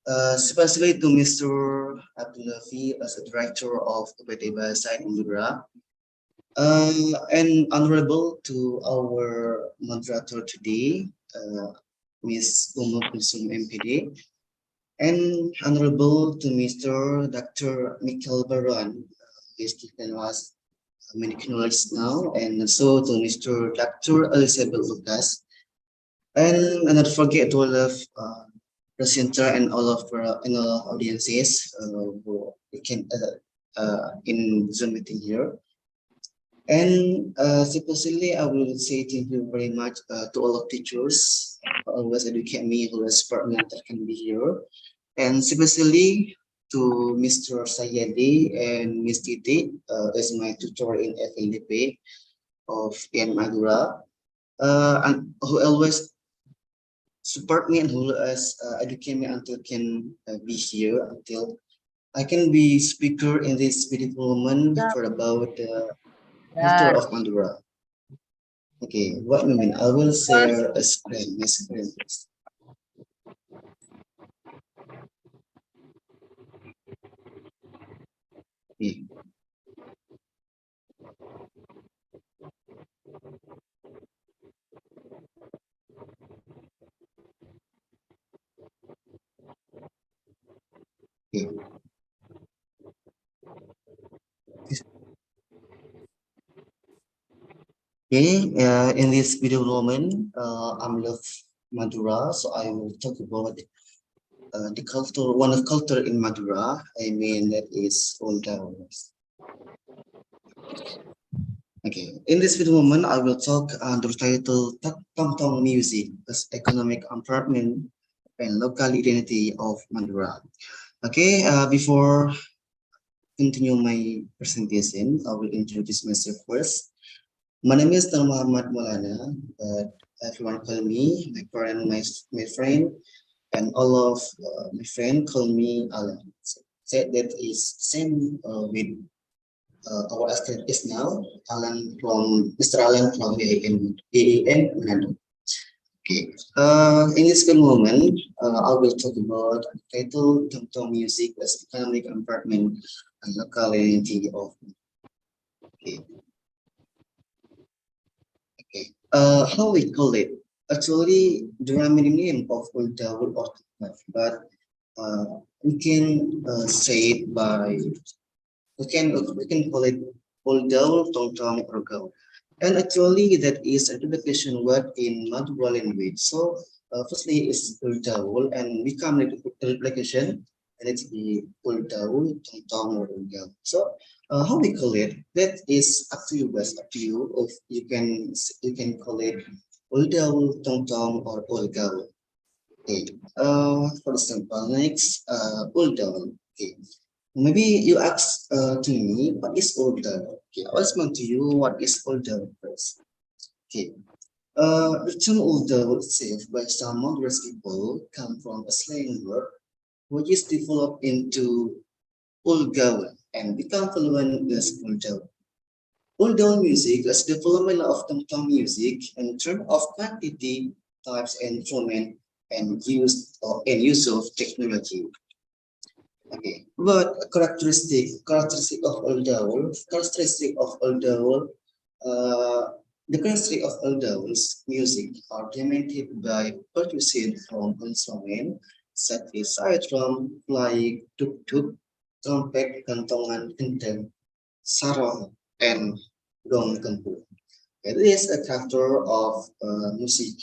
Especially to Mr. Abdullahi as a director of M.Pd Bahasa in Madura, and honorable to our moderator today, Ms. Ummu Kulsum M.Pd, and honorable to Mr. Dr. Barron, who is given us many knowledge now, and also to Mr. Dr. Elisabeth, and not forget to all of presenter and all of our audiences who can in Zoom meeting here. And especially, I will say thank you very much to all of teachers who always educate me, who has partner that can be here, and especially to Mr. Sayedi and Ms. Titi as my tutor in FLDP of IAIN Madura, and who always support me and who has educate me until can be here, until I can be speaker in this beautiful moment for about the culture of Madura. Okay, what moment? I will share a screen, my screen. Okay. Okay. Okay, in this video moment, I'm love Madura, so I will talk about the culture, one of culture in Madura. I mean that is old towns. Okay, in this video moment, I will talk under the title Tong Music as Economic Empowerment and Local Identity of Madura. Okay, before continue my presentation, I will introduce myself first. My name is Mohammad Maulana, but everyone call me, my parent, my friend, and all of my friend call me Alan. So that is same with our student is now Alan from Mr. Alan from IAIN Madura. Okay. In this moment, I will talk about the title Tong Music as Economic Empowerment and Local Identity of. Okay. Okay. How we call it? Actually, there are many names of old double or but we can say it by we can call it old double, tong or go. And actually, that is a duplication word in Madura language. So firstly, it's old double, and we come with duplication, and it's the old double, tong or go. So how we call it? That is up to you guys. Up to you. If you can call it old double, tong or old go. Okay. For example, next old double. Okay. Maybe you ask to me, what is older? Okay, I'll explain to you what is older first. Okay, the term older itself by some modern people come from a slang word which is developed into olgawa and become fluent as older. Older music is development of tong music in terms of quantity, types, and instrument and use of technology. Okay, but characteristic of all dawul, the characteristic of all dawul's music are dominated by percussion from instrument such as drum, flying, tuk-tuk, trompet, kantongan, kendang, sarong, and gong kempu. It is a character of music.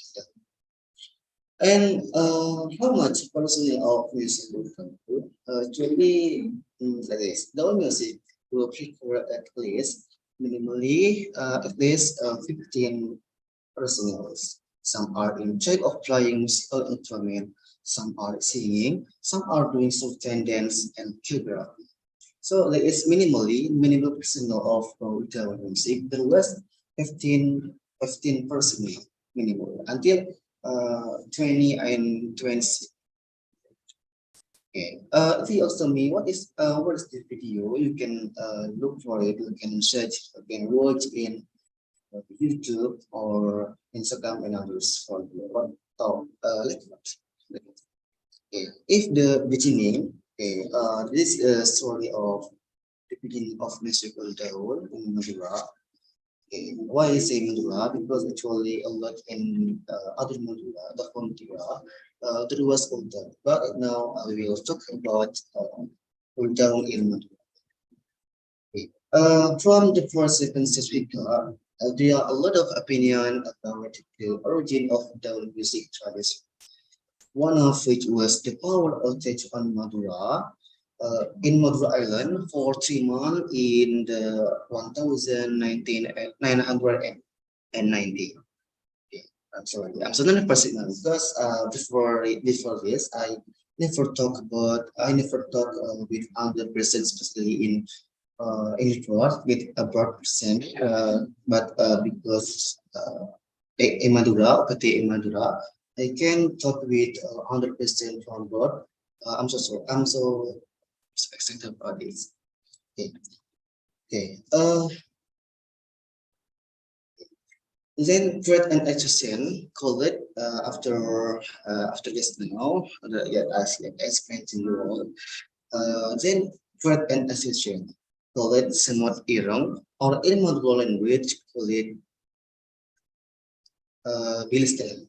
And how much percentage of music will come to? Actually, like this, the music will require at least minimally at least 15 personals. Some are in charge of playing musical instrument, some are singing, some are doing certain dance and choreography. So like it's minimal personal of the music. There was 15 personal minimal until 20 and 20. Okay. If you ask me what is the video, you can look for it. You can search, you can watch in YouTube or Instagram and others for what talk. Okay. If the beginning, okay, this is a story of the beginning of musical Dawul in Madura. Okay. Why I say Madura? Because actually a lot in other Madura, the whole Madura, there was older. But now we will talk about Old Dawul in Madura. Okay. From the first second speaker, there are a lot of opinion about the origin of Dawul music tradition. One of which was the power outage on Madura. In Madura Island for 3 months in the 990. Okay, I'm sorry, I'm so 100% now because before this I never talk with other persons, especially in abroad with abroad person. But because in Madura, I can talk with 100% from abroad. I'm so sorry. I'm so excited about this. Okay. Okay. Then threat and accusation call it after this now. Yeah, as explained to you all. Then threat and accusation call it semut irong, or in Madura language call it bilistel.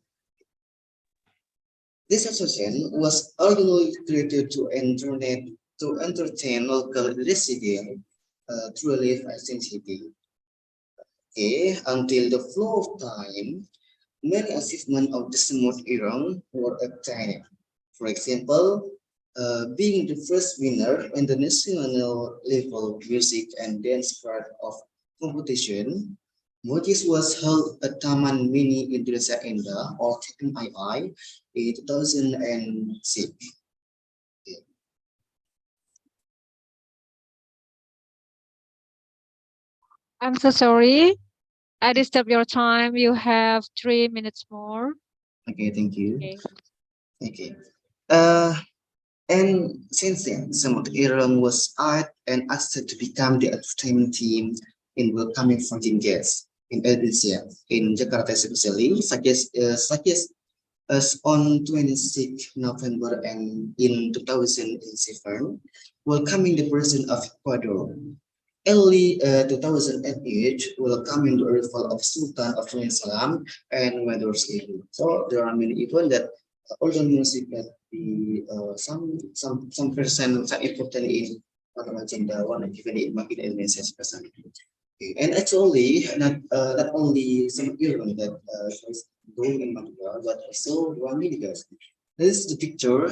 This association was originally created to entertain local residents through a life identity. Okay, until the flow of time, many achievements of the Semut Irong were obtained. For example, being the first winner in the national level music and dance part of competition, which was held at Taman Mini Indonesia Indah or TMII in 2006. Okay. I'm so sorry. I disturbed your time. You have 3 minutes more. Okay, thank you. Okay. Okay. And since then, Semut Irong was asked and asked to become the entertainment team in welcoming foreign guests in Indonesia, in Jakarta especially, such as on 26 November and in 2007, welcoming the president of Ecuador. Early 2008, welcoming the arrival of Sultan of Salam and Weathers. So there are many events that also music that be some percent important in agenda one and even in market Indonesia percent. And actually not only some event that is going in Madura, but also one videos. This is the picture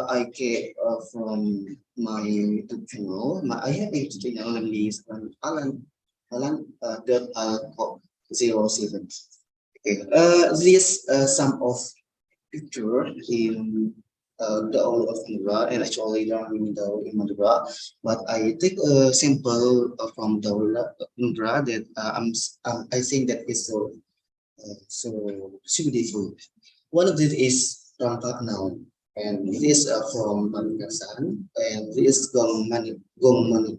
I get from my YouTube channel. I have a YouTube channel named Alan 07. Okay. This some of picture in the all of Madura, and actually there are in Madura, but I take a sample from the Madura that I think that is so beautiful. One of it is Rampak now, and this from Mangasan, and this is Gong Money.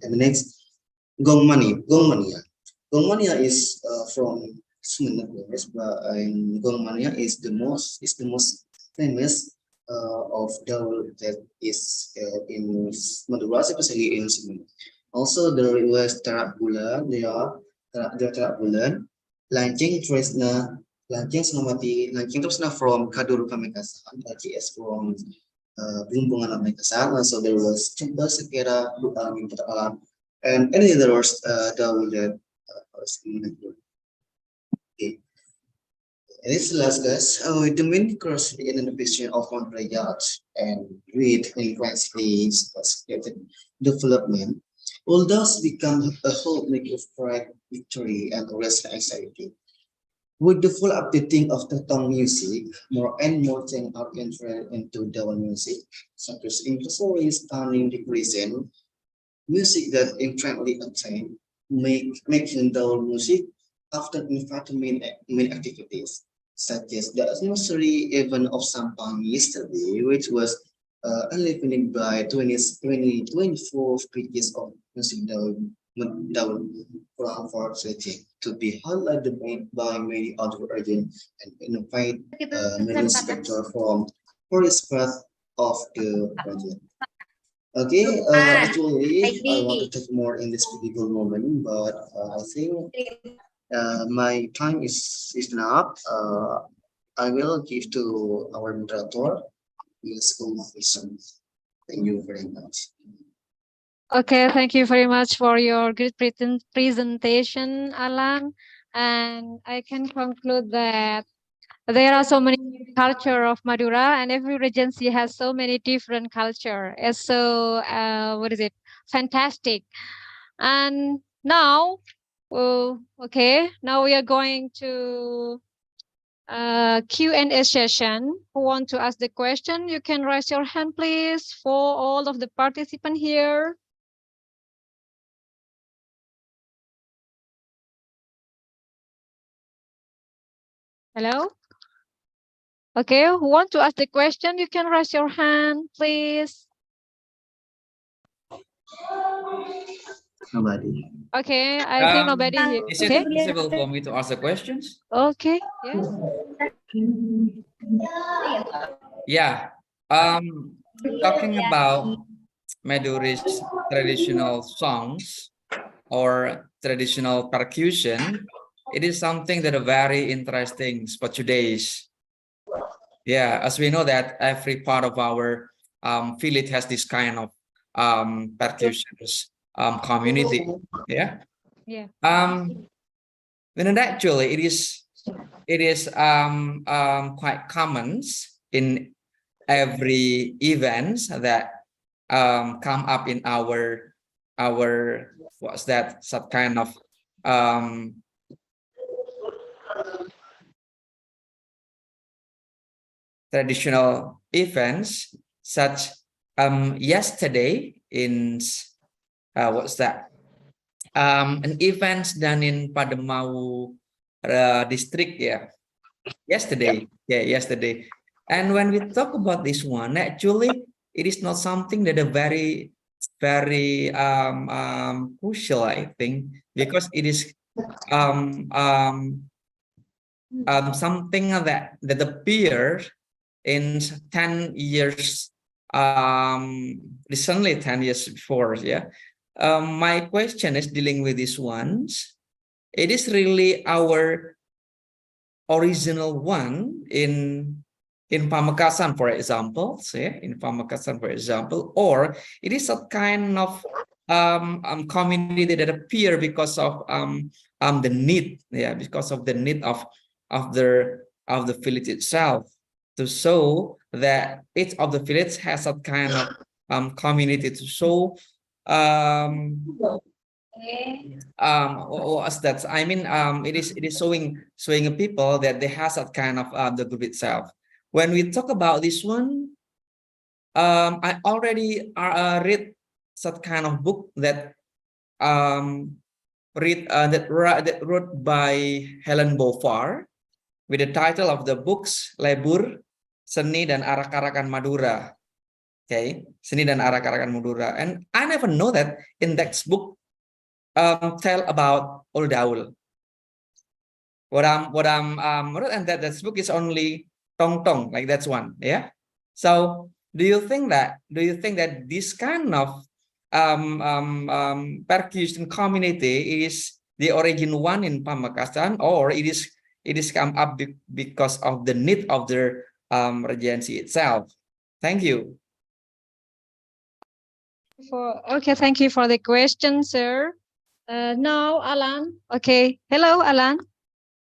And the next Gong Mania. Gong Mania is from Sumeneb, and Gong Mania is the most famous of Daul that is in Madura, especially in Sumut. Also, there was Tarak Bulan, there Tarak Bulan, Lancing Tresna, Lancing Senamati, Lancing Tresna from Kadur Pamekasan, is from Bumbungan Pamekasan. Also, there was Cemba Sekira, Alam, and any others Daul that was in Madura. Okay. This last guys, the main course in innovation of Montreal and with increasingly sophisticated development, will thus become a whole make of pride, victory, and rest anxiety. With the full updating of the tongue music, more and more things are entered into the music, such as increasingly stunning decreasing music that intrinsically attain, making the music often invite main activities, such as the anniversary event of Sampang yesterday, which was accompanied by 24 pages of music down from for setting to be highlighted by many other agents and invite many spectrum from various parts of the project. Okay, actually, I want to talk more in this particular moment, but I think my time is up. I will give to our moderator, Ms. Ummu. Thank you very much. Okay, thank you very much for your great presentation, Alan. And I can conclude that there are so many culture of Madura, and every regency has so many different culture. It's so fantastic. And now, okay, now we are going to Q&A session. Who want to ask the question? You can raise your hand, please, for all of the participants here. Hello? Okay, who want to ask the question? You can raise your hand, please. Nobody. Okay, I think nobody here. Is it Okay. possible for me to ask the questions? Okay, yes. Yeah. Talking about Madura's traditional songs or traditional percussion, it is something that are very interesting for today's. Yeah, as we know that every part of our village has this kind of percussions community. Yeah. Yeah. And actually it is quite common in every events that come up in our what's that some kind of traditional events, such yesterday in what's that an event done in Pademau district, yesterday. And when we talk about this one, actually it is not something that are very crucial, I think, because it is something that appeared in 10 years recently, 10 years before. My question is dealing with these ones. It is really our original one in Pamekasan, for example, in Pamekasan, for example, or it is a kind of community that appear because of the need, because of the need of the village itself, to show that each of the village has a kind of community to show what's that? I mean, it is showing people that they has that kind of the group itself. When we talk about this one, I already read some kind of book that wrote by Helen Beaufort, with the title of the books Lebur, Seni dan Arak-arakan Madura. Okay, Seni dan Arak-arakan Madura. And I never know that in that book tell about Old Daul. What I'm and that book is only Tong Tong, like that's one, So do you think that this kind of percussion community is the origin one in Pamekasan, or it is come up because of the need of the regency itself? Thank you. Thank you for the question, sir. Now, Alan. Okay, hello, Alan.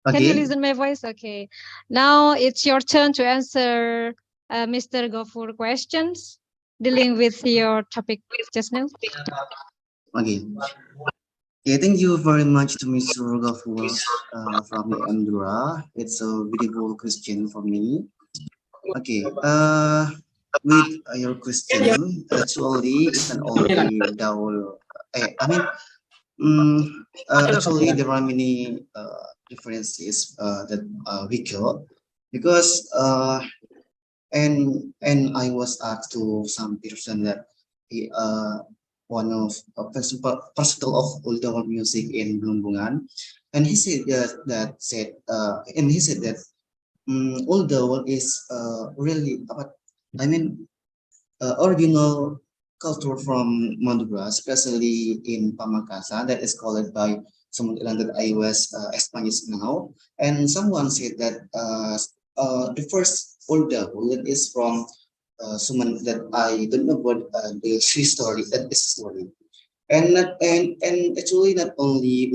Can you Okay. listen my voice? Okay. Now it's your turn to answer Mr. Gofur questions dealing with your topic just now. Okay. Okay, thank you very much to Mr. Gafur from the Madura. It's a beautiful question for me. Okay, with your question, actually, it's not only Daul. Actually, there are many differences that we got because and I was asked to some person that he one of a principal of old music in Blumbungan, and he said that old is really original culture from Madura, especially in Pamekasan, that is called by some that I was Spanish now, and someone said that the first old that is from someone that I don't know what the story that is story, and actually not only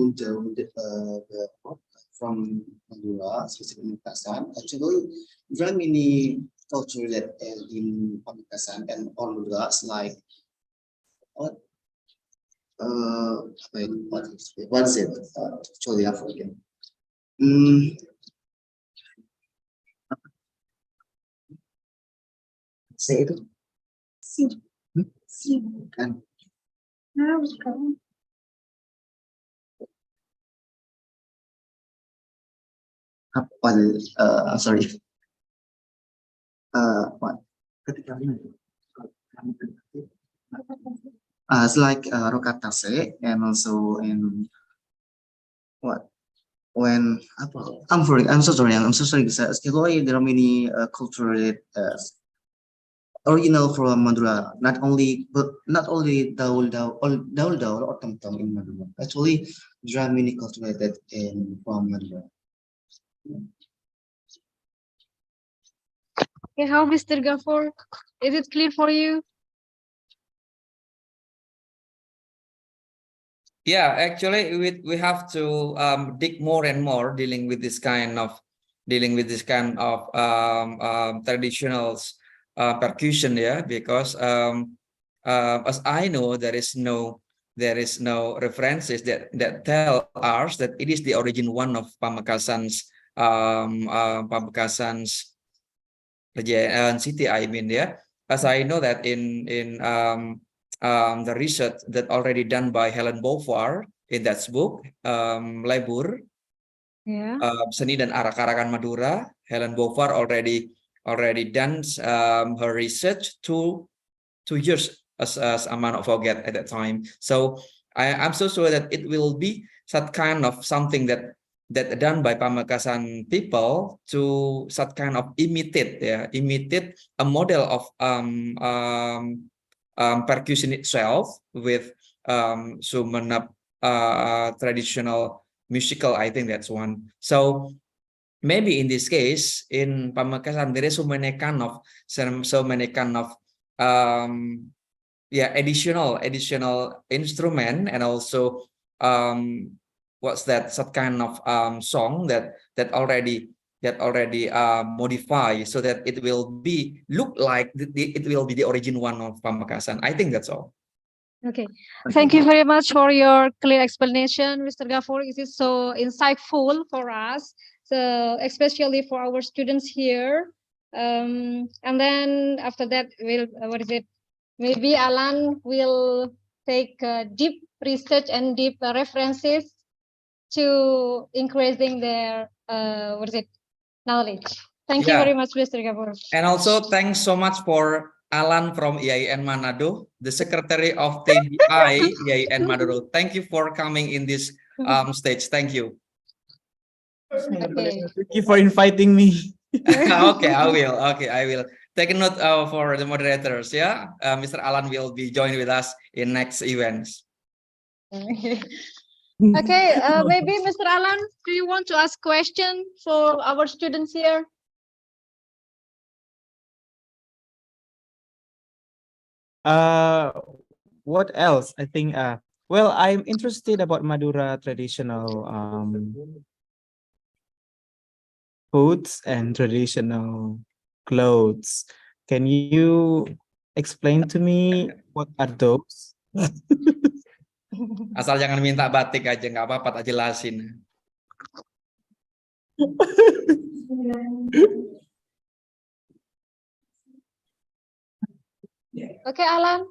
from Madura, specifically Pamekasan. Actually, there are many culture that in Pamekasan and on Madura, like what what is it? Actually, I forget. Say it. Kan. Sorry. What? It's like Rokatase, and also in what? When I'm so sorry. I'm so sorry. Because there are many cultural original from Madura. Not only Daul or Tom Tom in Madura. Actually, there are many cultivated in from Madura. Okay, how, Mr. Gafur? Is it clear for you? Yeah, actually, we have to dig more and more dealing with this kind of traditional percussion, yeah, because as I know, there is no references that tell us that it is the origin one of Pamekasan's city. I mean, yeah, as I know that in the research that already done by Helen Beauvoir in that book, Lebur, Yeah. Seni dan Arak-arakan Madura. Helen Beauvoir already done her research 2 years, as I might not forget at that time. So I'm so sure that it will be that kind of something that done by Pamekasan people to that kind of imitate a model of percussion itself with Sumenep traditional musical. I think that's one. So maybe in this case in Pamekasan there is so many kind of additional instrument, and also what's that kind of song that already modify so that it will be look like it will be the origin one of Pamekasan. I think that's all. Okay. Thank you very much for your clear explanation, Mr. Gafur. It is so insightful for us, so especially for our students here. And then after that, maybe Alan will take deep research and deep references to increasing their knowledge. Thank you very much, Mr. Gafur. And also thanks so much for Alan from IAIN Manado, the secretary of TBI IAIN Madura. Thank you for coming in this stage. Thank you. Okay. Thank you for inviting me. Okay, I will. take a note for the moderators. Yeah, Mr. Alan will be joined with us in next events. Okay, maybe Mr. Alan, do you want to ask question for our students here? What else? I think well, I'm interested about Madura traditional foods and traditional clothes. Can you explain to me what are those? Asal jangan minta batik aja, nggak apa-apa, tak jelasin. Okay, Alan.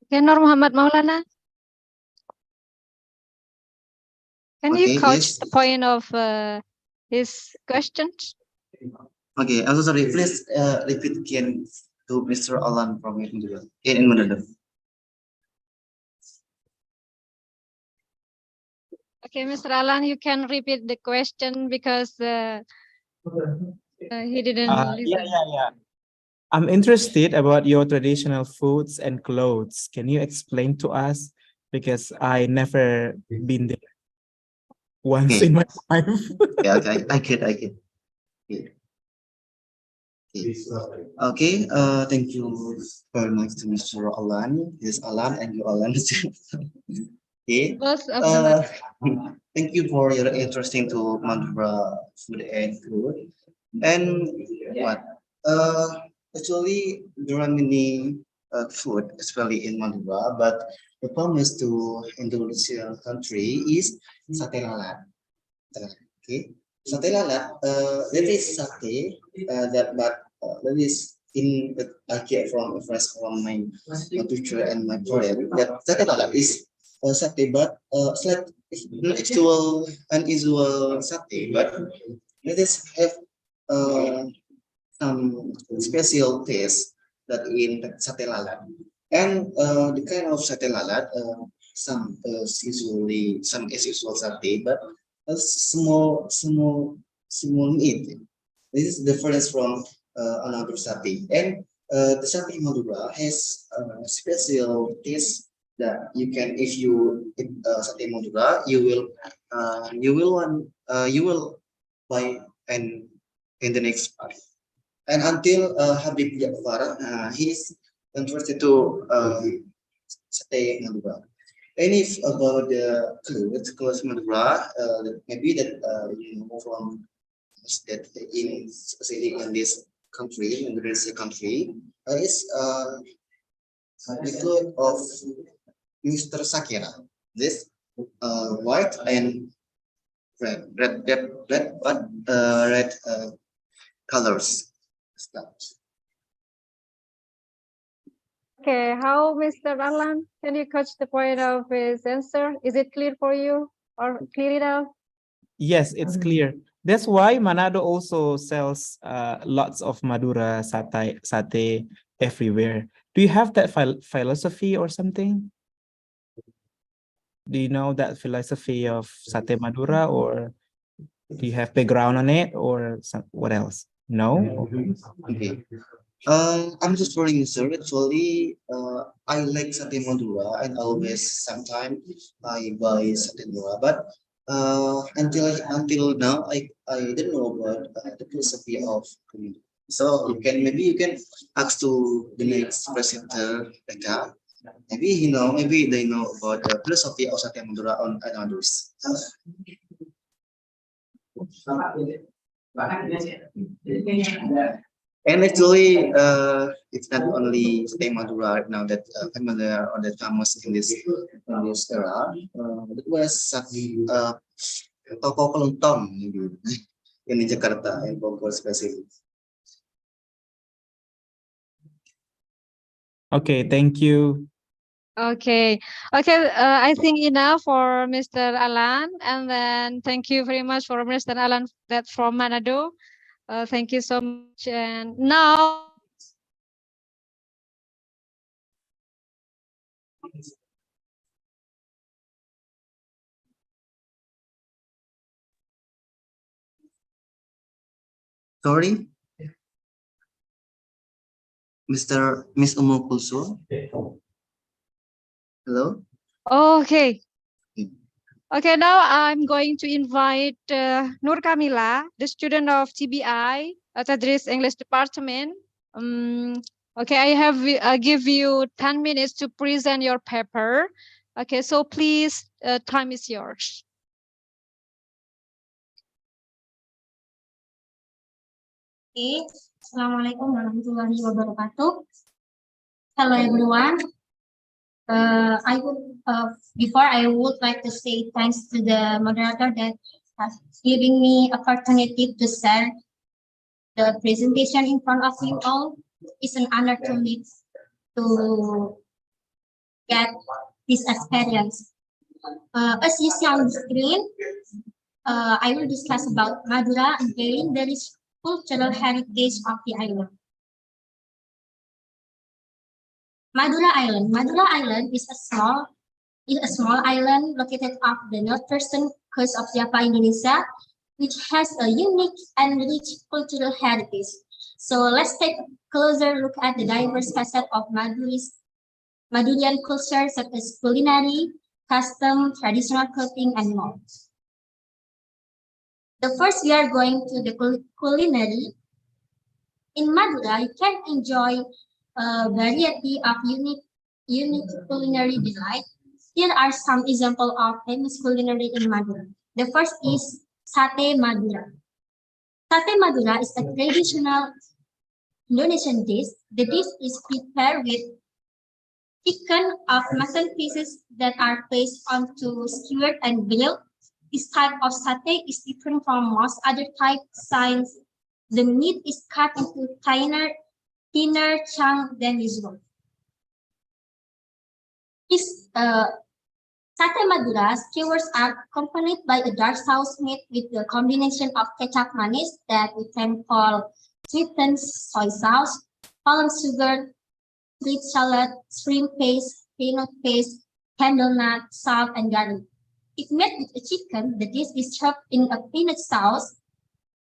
Okay, Muhammad Maulana. Can you Okay, couch yes. the point of his questions? Okay, I'm so sorry. Please repeat again to Mr. Alan from India in Manado. Okay, Mr. Alan, you can repeat the question because he didn't listen. Yeah. I'm interested about your traditional foods and clothes. Can you explain to us? Because I never been there once Okay. in my life. Yeah, okay, I get. Okay. Okay, thank you very much to Mr. Alan. Yes, Alan and you Alan. Okay. Both of them. Thank you for your interesting to Madura food and food. And what? Actually, there are many food, especially in Madura, but the promise to Indonesian country is sate lalat. Okay, sate lalat. That is sate that is in I get from a phrase from my teacher and my friend that sate lalat is sate, but it's like actual unusual sate, but it is have some special taste that in sate lalat. And the kind of sate lalat, some usually some is usual sate, but a small meat. This is difference from another sate. And the sate Madura has a special taste that you can, if you eat sate Madura, you will buy and in the next part. And until Habib Jafar, he's interested to stay in Madura. And if about the clothes Madura, maybe that you know from that in sitting in this country, in this country, is the cloth of Mr. Sakira. This white and red colors. Okay, how, Mr. Alan? Can you catch the point of his answer? Is it clear for you or clear enough? Yes, it's clear. That's why Manado also sells lots of Madura sate everywhere. Do you have that philosophy or something? Do you know that philosophy of sate Madura, or do you have background on it, or what else? No? Okay. I'm just sorry, sir. Actually, I like sate Madura and always sometimes I buy sate Madura, but until now I don't know about the philosophy of community. So maybe you can ask to the next presenter, Eka. Maybe maybe they know about the philosophy of sate Madura on others. And actually, it's not only sate Madura right now that familiar or that famous in this era. It was toko kelontong in Jakarta and Bogor specifically. Okay, thank you. Okay, I think enough for Mr. Alan, and then thank you very much for Mr. Alan that from Manado. Thank you so much. And now Sorry, Miss Ummu Kulsum. Hello. Okay. Okay, now I'm going to invite Nur Kamilah, the student of TBI, Tadris English Department. Okay, I have give you 10 minutes to present your paper. Okay, so please, time is yours. Okay, Assalamualaikum warahmatullahi wabarakatuh. Hello everyone. Before I would like to say thanks to the moderator that has given me opportunity to share the presentation in front of you all. It's an honor to me to get this experience. As you see on the screen, I will discuss about Madura unveiling the rich cultural heritage of the island. Madura Island. Madura Island is a small island located off the northwestern coast of Java, Indonesia, which has a unique and rich cultural heritage. So let's take a closer look at the diverse facet of Madurian culture, such as culinary, custom, traditional clothing, and more. The first, we are going to the culinary. In Madura, you can enjoy a variety of unique culinary delight. Here are some examples of famous culinary in Madura. The first is Sate Madura. Sate Madura is a traditional Indonesian dish. The dish is prepared with chicken or mutton pieces that are placed onto skewered and grilled. This type of satay is different from most other types since the meat is cut into thinner chunks than usual. This Sate Madura skewers are accompanied by a dark sauce made with the combination of kecap manis that we can call sweetened soy sauce, palm sugar, fruit salad, shrimp paste, peanut paste, hazelnut, salt, and garlic. If made with a chicken, the dish is served in a peanut sauce,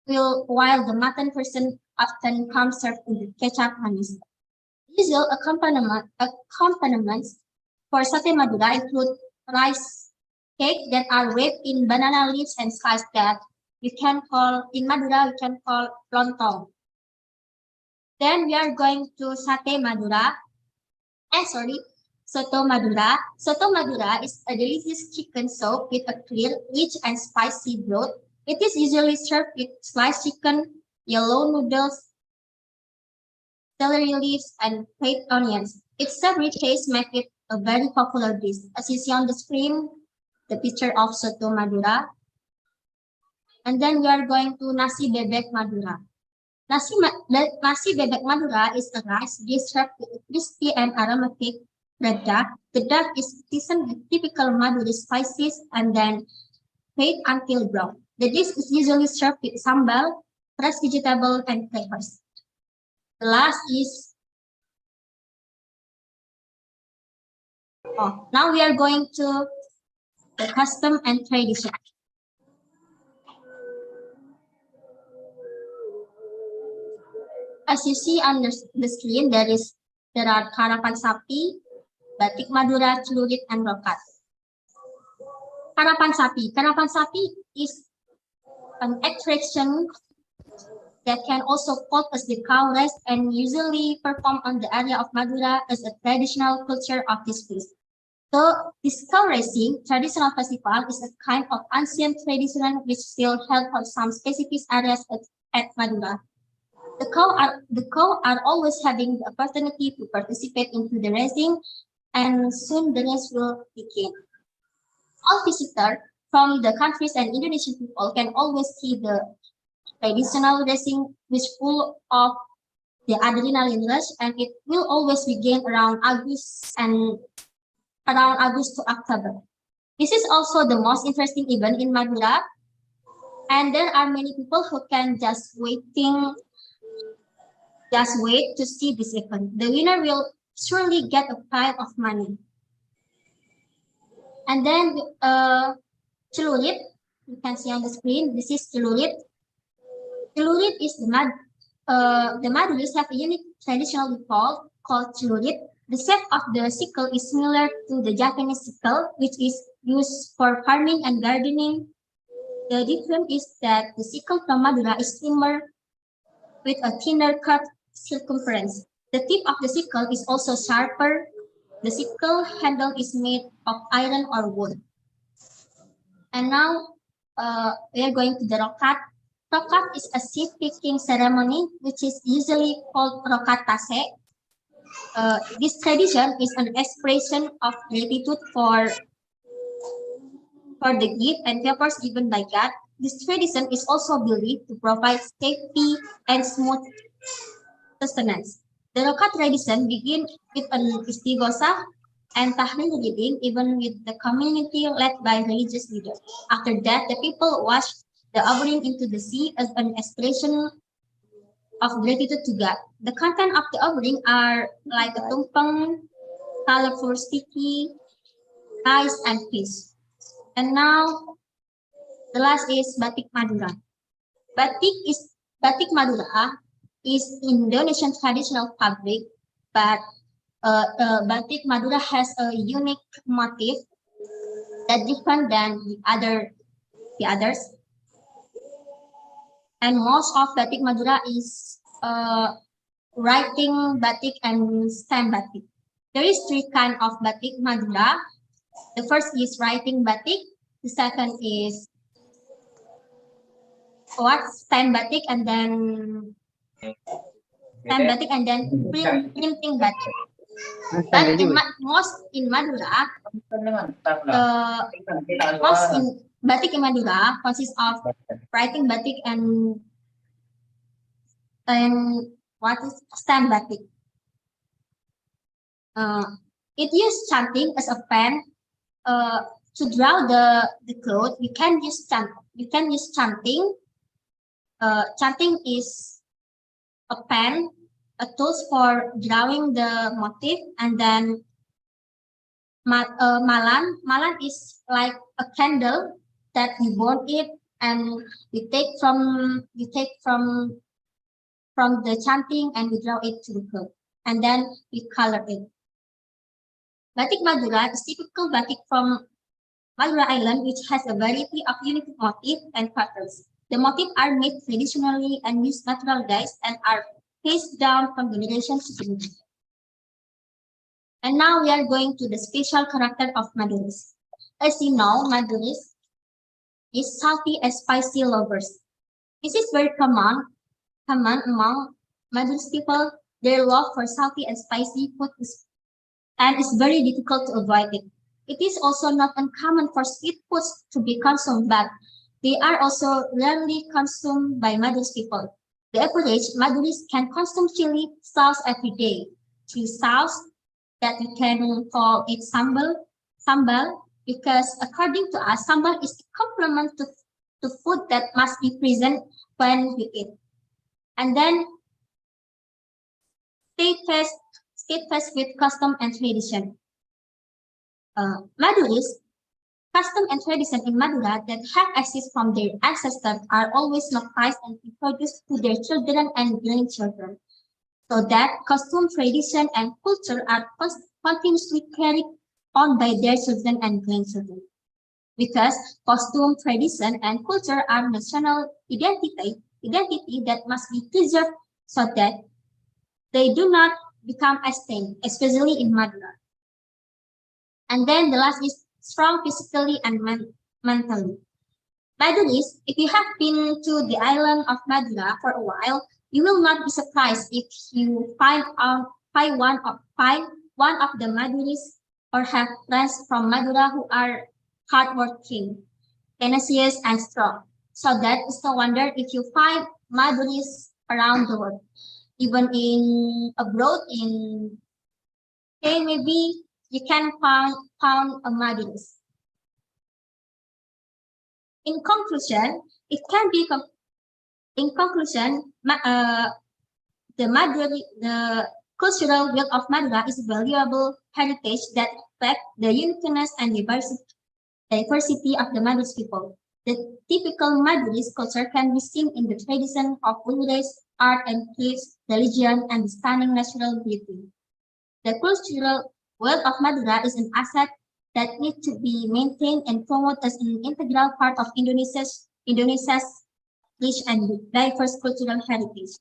while the mutton version often comes served in the kecap manis. Usual accompaniments for Sate Madura include rice cake that are wrapped in banana leaves and sliced that we can call, in Madura, we can call lontong. Then we are going to Sate Madura. Soto Madura. Soto Madura is a delicious chicken soup with a clear, rich, and spicy broth. It is usually served with sliced chicken, yellow noodles, celery leaves, and fried onions. Its savory taste makes it a very popular dish. As you see on the screen, the picture of Soto Madura. And then we are going to Nasi Bebek Madura. Nasi Bebek Madura is a rice dish served with a crispy and aromatic red duck. The duck is seasoned with typical Madura spices and then fried until brown. The dish is usually served with sambal, fresh vegetable, and peppers. The last is, now we are going to the custom and tradition. As you see on the screen, there are Karapan Sapi, Batik Madura, Celurit, and Rokat. Karapan Sapi is an attraction that can also called as the cow race and usually performed on the area of Madura as a traditional culture of this place. So this cow racing traditional festival is a kind of ancient tradition which still held for some specific areas at Madura. The cow are always having the opportunity to participate into the racing, and soon the race will begin. All visitors from the countries and Indonesian people can always see the traditional racing, which full of the adrenaline rush, and it will always begin around August to October. This is also the most interesting event in Madura, and there are many people who can just wait to see this event. The winner will surely get a pile of money. And then Celurit, you can see on the screen, this is Celurit. Celurit is the Maduris have a unique traditional default called celurit. The shape of the sickle is similar to the Japanese sickle, which is used for farming and gardening. The difference is that the sickle from Madura is slimmer with a thinner curved circumference. The tip of the sickle is also sharper. The sickle handle is made of iron or wood. And now we are going to the rokat. Rokat is a seed picking ceremony, which is usually called rokat tase. This tradition is an expression of gratitude for the gift and favors given by God. This tradition is also believed to provide safety and smooth sustenance. The rokat tradition begins with an istighosa and tahlil reading, even with the community led by religious leaders. After that, the people wash the offering into the sea as an expression of gratitude to God. The content of the offering are like a tumpeng, colorful sticky, rice, and fish. And now, the last is batik Madura. Batik Madura is Indonesian traditional fabric, but batik Madura has a unique motif that different than the others. And most of batik Madura is writing batik and stamp batik. There is 3 kinds of batik Madura. The first is writing batik. The second is stamp batik, and then printing batik. But most in Madura, batik in Madura consists of writing batik and what is stamp batik. It uses chanting as a pen. To draw the cloth, you can use chanting. Chanting is a pen, a tool for drawing the motif, and then malan is like a candle that you burn it, and you take from the chanting and we draw it to the cloth, and then we color it. Batik Madura is typical batik from Madura Island, which has a variety of unique motifs and patterns. The motifs are made traditionally and use natural dyes and are passed down from generation to generation. And now we are going to the special character of Maduris. As you know, Maduris is salty and spicy lovers. This is very common among Maduris people. Their love for salty and spicy food is very difficult to avoid it. It is also not uncommon for sweet foods to be consumed, but they are also rarely consumed by Maduris people. The average Maduris can consume chili sauce every day. Chili sauce that we can call it sambal, because according to us, sambal is a complement to food that must be present when we eat. And then stay fast with custom and tradition. Maduris, custom and tradition in Madura that have existed from their ancestors are always noticed and introduced to their children and grandchildren, so that custom, tradition, and culture are continuously carried on by their children and grandchildren. Because costume, tradition, and culture are national identity that must be preserved so that they do not become extinct, especially in Madura. And then the last is strong physically and mentally. Maduris, if you have been to the island of Madura for a while, you will not be surprised if you find one of the Maduris or have friends from Madura who are hardworking, tenacious, and strong. So that is no wonder if you find Maduris around the world, even in abroad. Maybe you can found a Maduris. In conclusion, the cultural wealth of Madura is a valuable heritage that reflects the uniqueness and diversity of the Maduris people. The typical Madurese culture can be seen in the tradition of Ulures, art and crafts, religion, and the stunning natural beauty. The cultural wealth of Madura is an asset that needs to be maintained and promoted as an integral part of Indonesia's rich and diverse cultural heritage.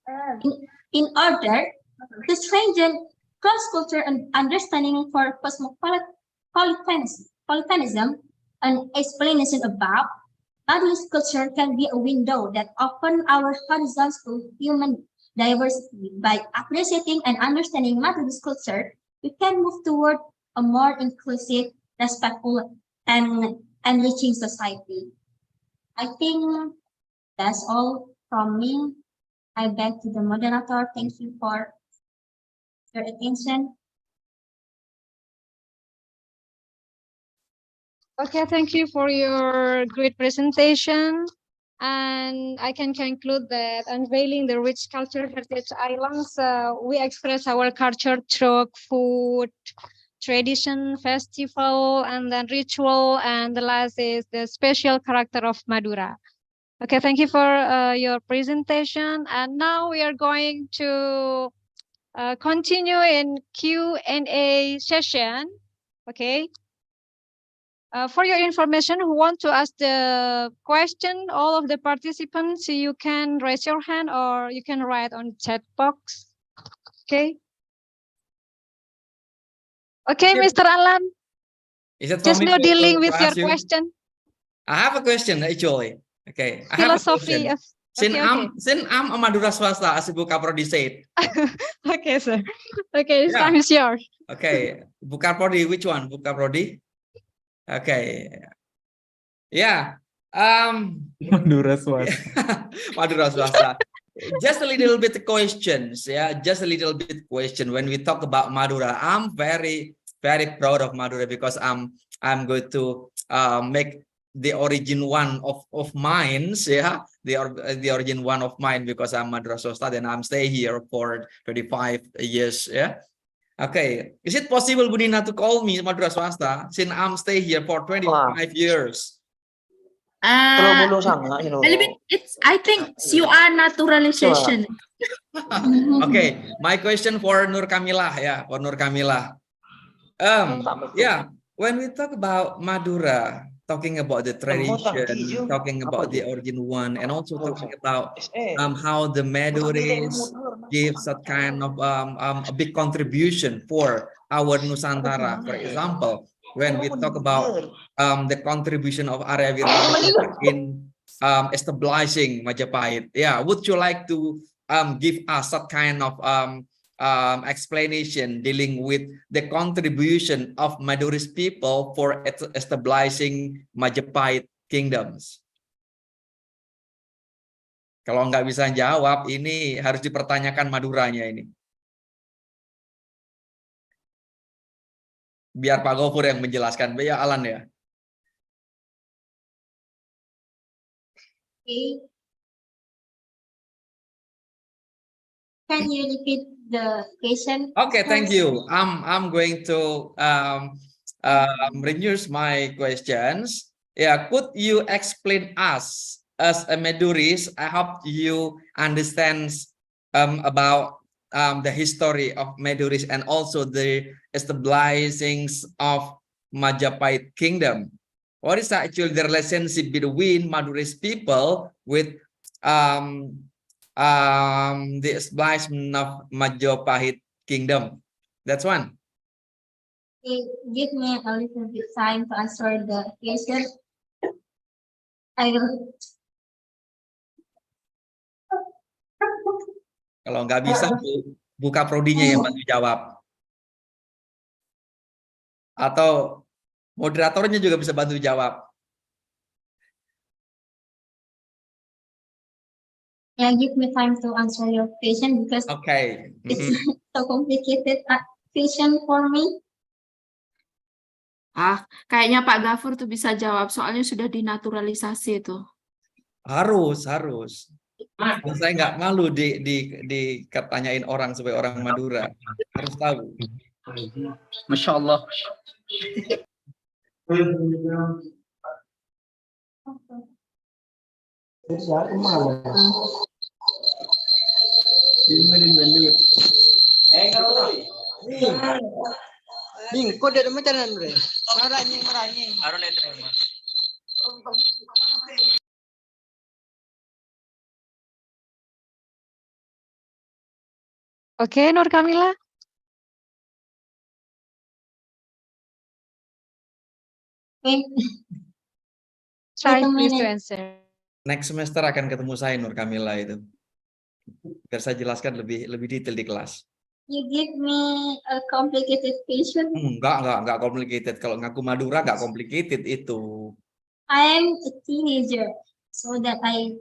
In order to strengthen cross-cultural understanding for cosmopolitanism, an explanation about Madura's culture can be a window that opens our horizons to human diversity. By appreciating and understanding Madura's culture, we can move toward a more inclusive, respectful, and enriching society. I think that's all from me. I beg to the moderator. Thank you for your attention. Okay, thank you for your great presentation. And I can conclude that unveiling the rich cultural heritage islands, we express our culture through food, tradition, festival, and then ritual. And the last is the special character of Madura. Okay, thank you for your presentation. And now we are going to continue in Q&A session. Okay. For your information, who want to ask the question, all of the participants, you can raise your hand or you can write on chat box. Okay. Okay, Mr. Alan. Is it for Just me now to dealing with your ask you? question. I have a question actually. Okay, I have a Philosophy question. of Since okay. I'm a Madura swasta, as Ibu Kaprodi said. Okay, sir. Okay, this Yeah. time is yours. Okay, Bu Kaprodi, which one? Bu Kaprodi? Okay. Yeah. Madura swasta. Madura swasta. Just a little bit questions, yeah. Just a little bit question. When we talk about Madura, I'm very proud of Madura because I'm going to make the origin one of mine, yeah. The origin one of mine because I'm Madura swasta and I'm stay here for 25 years, yeah. Okay, is it possible, Bu Nina, to call me Madura swasta since I'm stay here for 25 years? I think you are naturalization. Okay, my question for Nur Kamilah, yeah, for Nur Kamilah. Yeah, when we talk about Madura, talking about the tradition, talking about the origin one, and also talking about how the Maduris gives that kind of a big contribution for our Nusantara. For example, when we talk about the contribution of Arya Wirata in establishing Majapahit, yeah, would you like to give us that kind of explanation dealing with the contribution of Maduris people for establishing Majapahit kingdoms? Kalau nggak bisa jawab, ini harus dipertanyakan Maduranya ini. Biar Pak Gofur yang menjelaskan. Ya, Alan ya. Okay. Can you repeat the question? Okay, thank you. I'm going to renew my questions. Yeah, could you explain us as a Maduris? I hope you understand about the history of Maduris and also the establishing of Majapahit Kingdom. What is actually the relationship between Maduris people with the establishment of Majapahit Kingdom? That's one. Okay, give me a little bit time to answer the question. I will. Kalau nggak bisa, buka prodinya yang bantu jawab. Atau moderatornya juga bisa bantu jawab. Yeah, give me time to answer your question because it's so complicated question for me. Kayaknya Pak Gafur tuh bisa jawab soalnya sudah dinaturalisasi itu. Harus. Saya nggak malu ditanyain orang supaya orang Madura harus tahu. Masya Allah. Okay, Nur Kamilah. Wait, Try wait a please to minute. answer. Next semester akan ketemu saya Nur Kamilah itu. Biar saya jelaskan lebih detail di kelas. You give me a complicated question. Enggak complicated. Kalau ngaku Madura enggak complicated itu. I am a teenager, so that I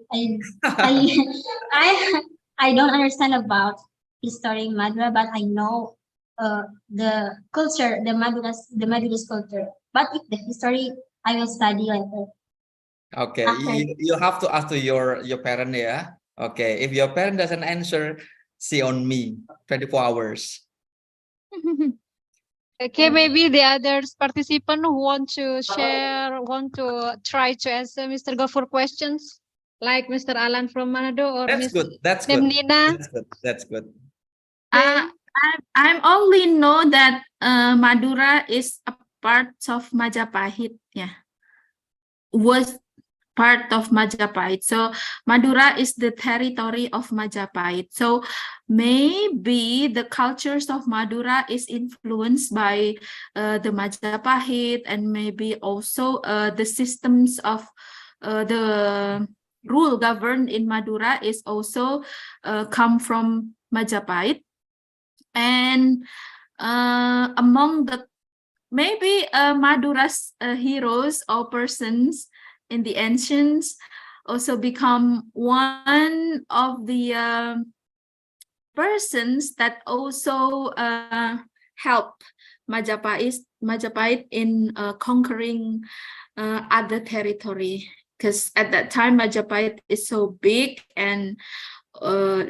I don't understand about history in Madura, but I know the culture, the Madura's culture. But if the history, I will study later. Okay, Okay. you have to ask to your parent ya. Okay, if your parent doesn't answer, see on me 24 hours. Okay, maybe the others participant who want to share, want to try to answer Mr. Gafur questions, like Mr. Alan from Manado or That's Miss good. That's good. Nina. That's good. I only know that Madura is a part of Majapahit. Yeah, was part of Majapahit. So Madura is the territory of Majapahit. So maybe the cultures of Madura is influenced by the Majapahit, and maybe also the systems of the rule governed in Madura is also come from Majapahit. And among the maybe Madura's heroes or persons in the ancients also become one of the persons that also help Majapahit in conquering other territory, because at that time Majapahit is so big and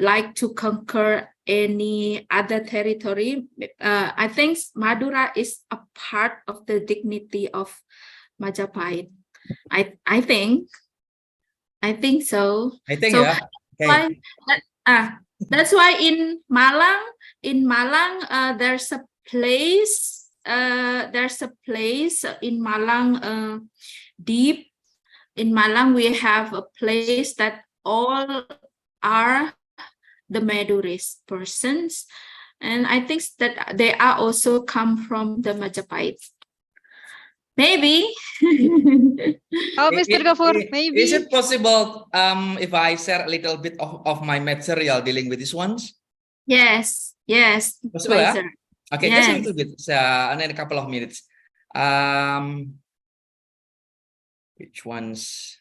like to conquer any other territory. I think Madura is a part of the dignity of Majapahit. I think so. I think So yeah. Okay. that's why in Malang, there's a place. There's a place in Malang, deep. In Malang, we have a place that all are the Madurist persons, and I think that they are also come from the Majapahit. Maybe. Oh, Mr. Gafur, maybe. Is it possible if I share a little bit of my material dealing with these ones? Yes. Possible, yeah? Okay, just a Yes. little bit, and then a couple of minutes. Which ones?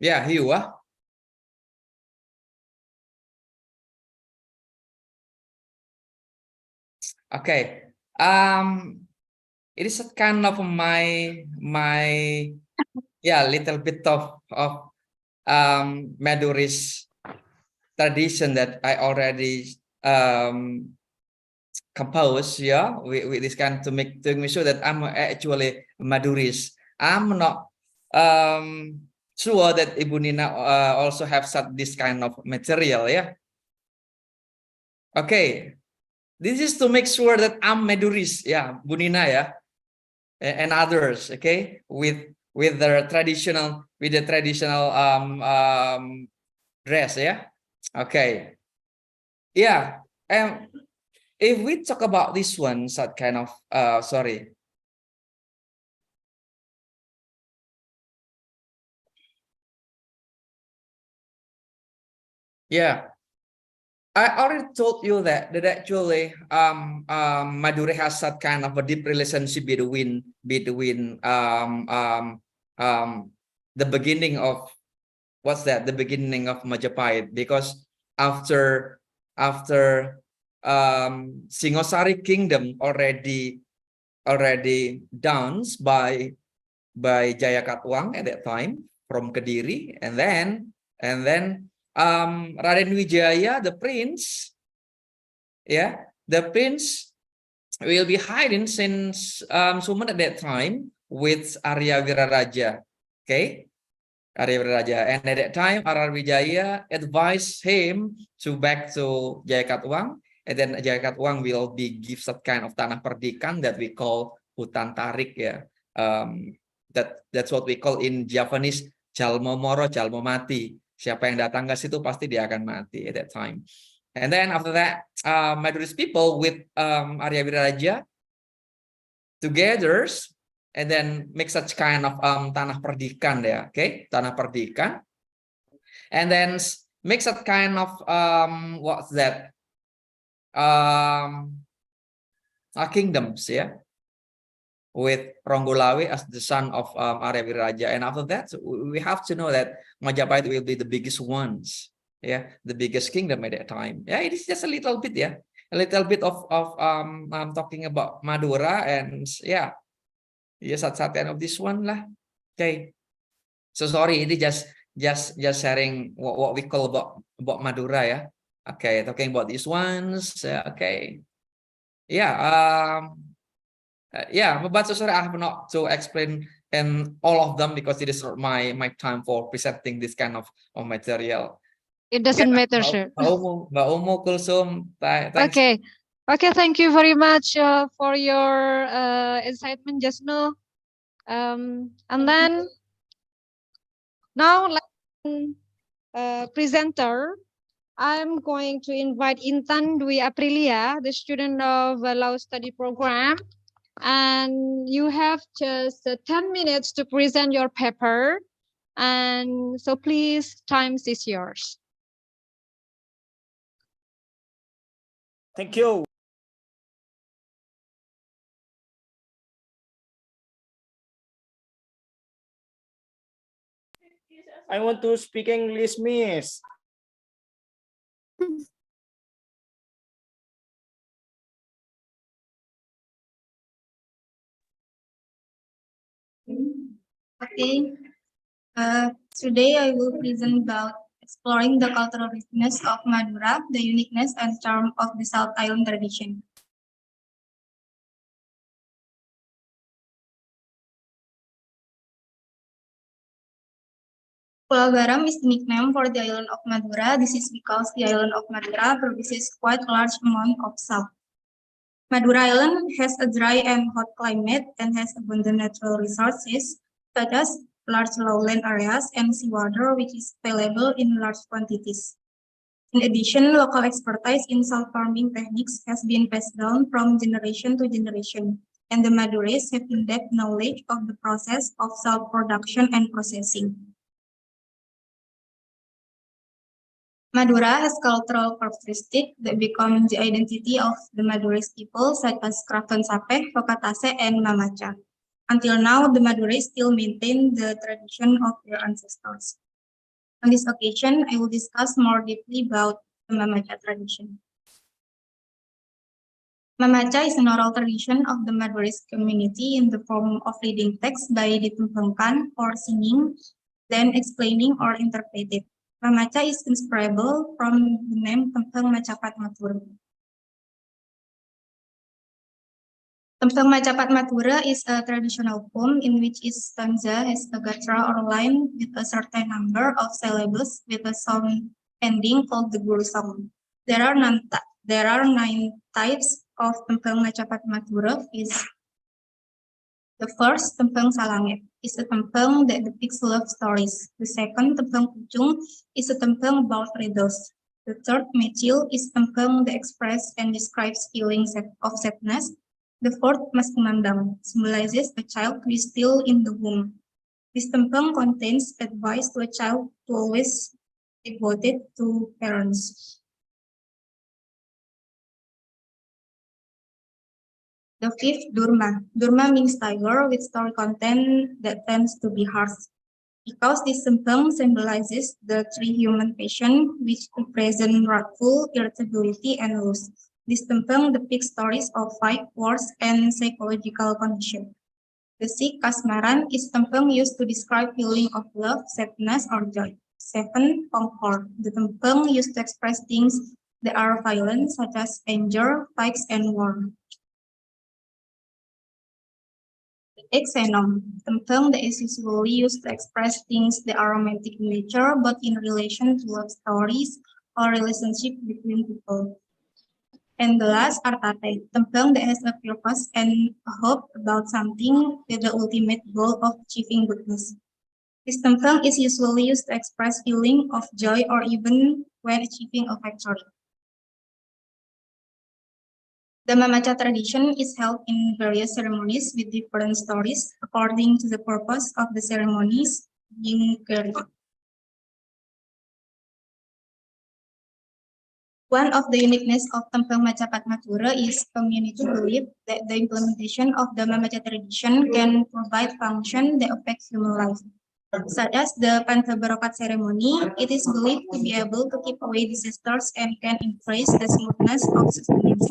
Yeah, here you are. Okay. It is a kind of my little bit of Madurist tradition that I already compose, yeah, with this kind to make sure that I'm actually Madurist. I'm not sure that Ibu Nina also have such this kind of material, yeah. Okay, this is to make sure that I'm Madurist, yeah, Bu Nina, yeah, and others, okay, with the traditional dress, yeah. Okay, yeah, and if we talk about this one, such kind of sorry. Yeah, I already told you that actually Madura has that kind of a deep relationship between the beginning of the beginning of Majapahit, because after Singosari Kingdom already already danced by Jaya Katwang at that time from Kediri, and then Raden Wijaya, the prince, the prince will be hiding since Sumen at that time with Arya Wiraraja, Arya Wiraraja, and at that time Arya Wijaya advised him to back to Jaya Katwang, and then Jaya Katwang will be give some kind of tanah perdikan that we call hutan tarik, that's what we call in Japanese jalmo moro jalmo mati. Siapa yang datang ke situ pasti dia akan mati at that time. And then after that, Madura's people with Arya Wiraraja together, and then make such kind of tanah perdikan there, tanah perdikan, and then make such kind of what's that, kingdoms, with Ronggolawe as the son of Arya Wiraraja. And after that, we have to know that Majapahit will be the biggest ones, the biggest kingdom at that time. It is just a little bit, a little bit of talking about Madura, and sat-satian of this one lah. So sorry, ini just sharing what we call about Madura, talking about these ones. But so sorry, I have not to explain in all of them because it is not my time for presenting this kind of material. It doesn't matter, sir. Mbak Ummu, Kulsum, thanks. Okay, thank you very much for your excitement just now. And then now, like presenter, I'm going to invite Intan Dwi Aprilia, the student of Law Study Program. And you have just 10 minutes to present your paper. And so please, time is yours. Thank you. I want to speak English, miss. Okay. Today I will present about exploring the cultural richness of Madura, the uniqueness and charm of the South Island tradition. Pulau Garam is the nickname for the island of Madura. This is because the island of Madura produces quite a large amount of salt. Madura Island has a dry and hot climate and has abundant natural resources such as large lowland areas and seawater, which is available in large quantities. In addition, local expertise in salt farming techniques has been passed down from generation to generation, and the Madurais have in-depth knowledge of the process of salt production and processing. Madura has cultural characteristics that become the identity of the Madurais people, such as Kraton Sape, Fokatase, and Mamacha. Until now, the Madurais still maintain the tradition of their ancestors. On this occasion, I will discuss more deeply about the Mamacha tradition. Mamacha is an oral tradition of the Madurais community in the form of reading text by ditumpangkan or singing, then explaining or interpreted. Mamacha is inspirable from the name Tempeng Macapat Matura. Tempeng Macapat Matura is a traditional poem in which each stanza has a gatra or line with a certain number of syllables with a sound ending called the guru sound. There are 9 types of Tempeng Macapat Matura. The first, Tempeng Salangit, is a tempeng that depicts love stories. The second, Tempeng Pucung, is a tempeng about riddles. The third, Mecil, is tempeng that expresses and describes feelings of sadness. The fourth, Mas Kumandang, symbolizes a child who is still in the womb. This tempeng contains advice to a child to always be devoted to parents. The fifth, Durma. Durma means tiger with story content that tends to be harsh. Because this tempeng symbolizes the 3 human passions which represent wrathful, irritability, and lust. This tumpeng depicts stories of fight, wars, and psychological condition. The sick kasmaran is tumpeng used to describe feeling of love, sadness, or joy. 7. Concord. The tumpeng used to express things that are violent, such as anger, fights, and war. 8. Xenom. Tumpeng that is usually used to express things that are romantic in nature, but in relation to love stories or relationship between people. And the last, artate, tumpeng that has a purpose and a hope about something with the ultimate goal of achieving goodness. This tumpeng is usually used to express feeling of joy or even when achieving a victory. The Mamaca tradition is held in various ceremonies with different stories according to the purpose of the ceremonies being carried. One of the uniqueness of Tumpeng Macapat Madura is community belief that the implementation of the Mamaca tradition can provide function that affect human life. Such as the Pantabarokat ceremony, it is believed to be able to keep away disasters and can increase the smoothness of sustenance.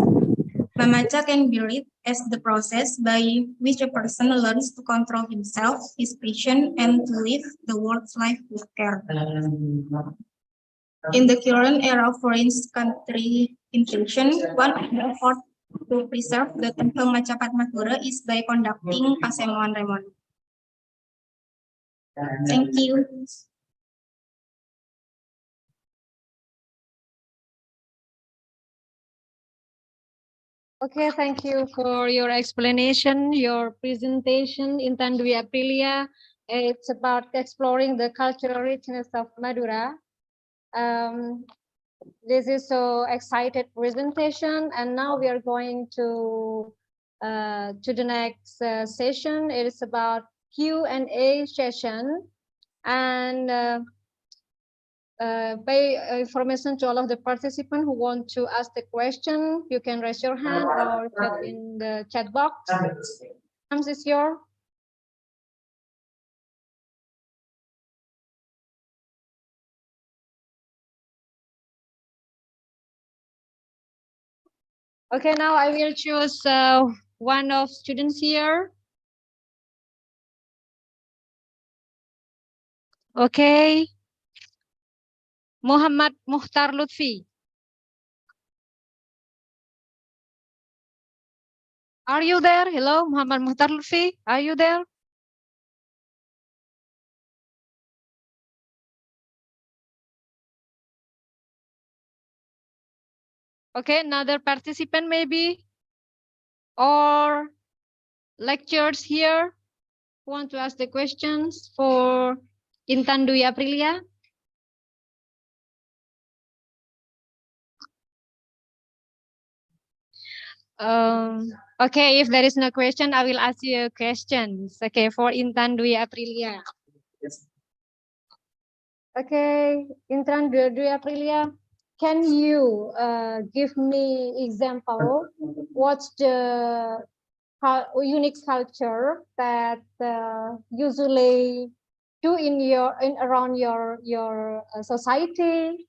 Mamaca can be read as the process by which a person learns to control himself, his passion, and to live the world's life with care. In the current era of foreign country invasion, one of the efforts to preserve the Tumpeng Macapat Madura is by conducting Pasemuan Remon. Thank you. Okay, thank you for your explanation, your presentation, Intan Dwi Aprilia. It's about exploring the cultural richness of Madura. This is so excited presentation, and now we are going to the next session. It is about Q&A session, and by information to all of the participants who want to ask the question, you can raise your hand or chat in the chat box. Comes is your. Okay, now I will choose one of students here. Okay. Mohammad Muhtar Lutfi. Are you there? Hello, Muhammad Muhtar Lutfi. Are you there? Okay, another participant maybe, or lecturers here who want to ask the questions for Intan Dwi Aprilia. Okay, if there is no question, I will ask you questions. Okay, for Intan Dwi Aprilia. Okay, Intan Dwi Aprilia, can you give me example? What's the unique culture that usually do in around your society,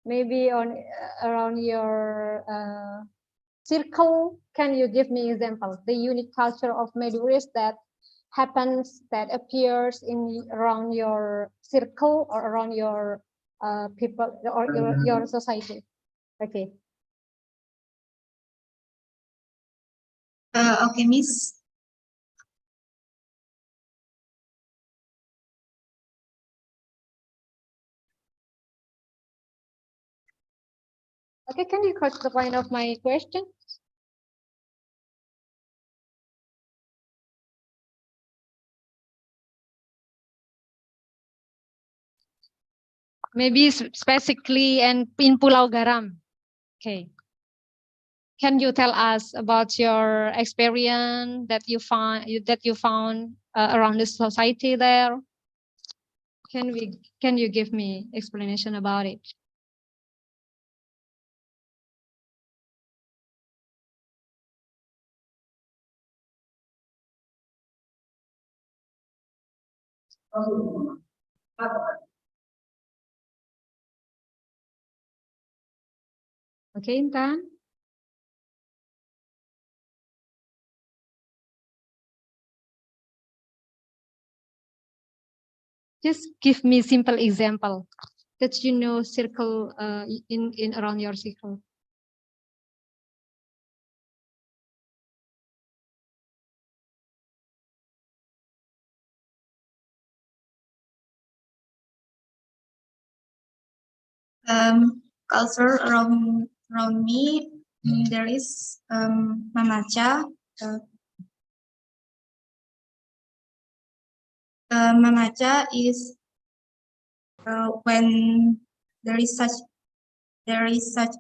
maybe on around your circle? Can you give me example the unique culture of Maduris that happens, that appears in around your circle or around your people or your society? Okay. Okay, Miss. Okay, can you catch the point of my question? Maybe specifically in Pulau Garam. Okay. Can you tell us about your experience that you found around the society there? Can you give me explanation about it? Okay, Intan. just give me simple example that you know circle in around your circle. Culture around me, there is memaca. Memaca is when there is such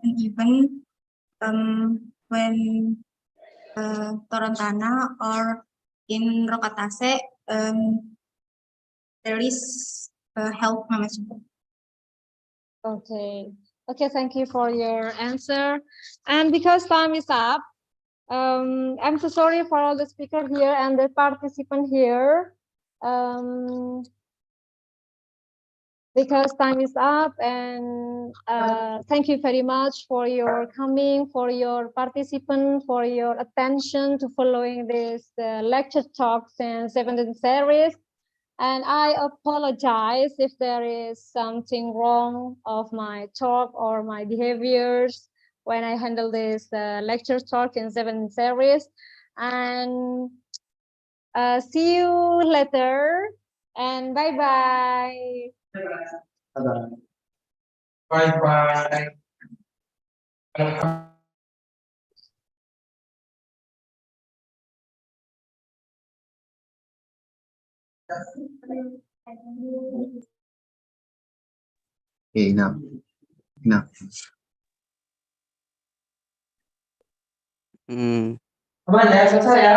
an event, when Torontana or in Rokatase, there is help memaca. Okay. Okay, thank you for your answer. And because time is up, I'm so sorry for all the speaker here and the participant here. Because time is up, and thank you very much for your coming, for your participant, for your attention to following this lecture talks and 17th series. And I apologize if there is something wrong of my talk or my behaviors when I handle this lecture talk in 7th series. And see you later, and bye-bye. Bye-bye. Okay, now. Teman ya, selesai ya.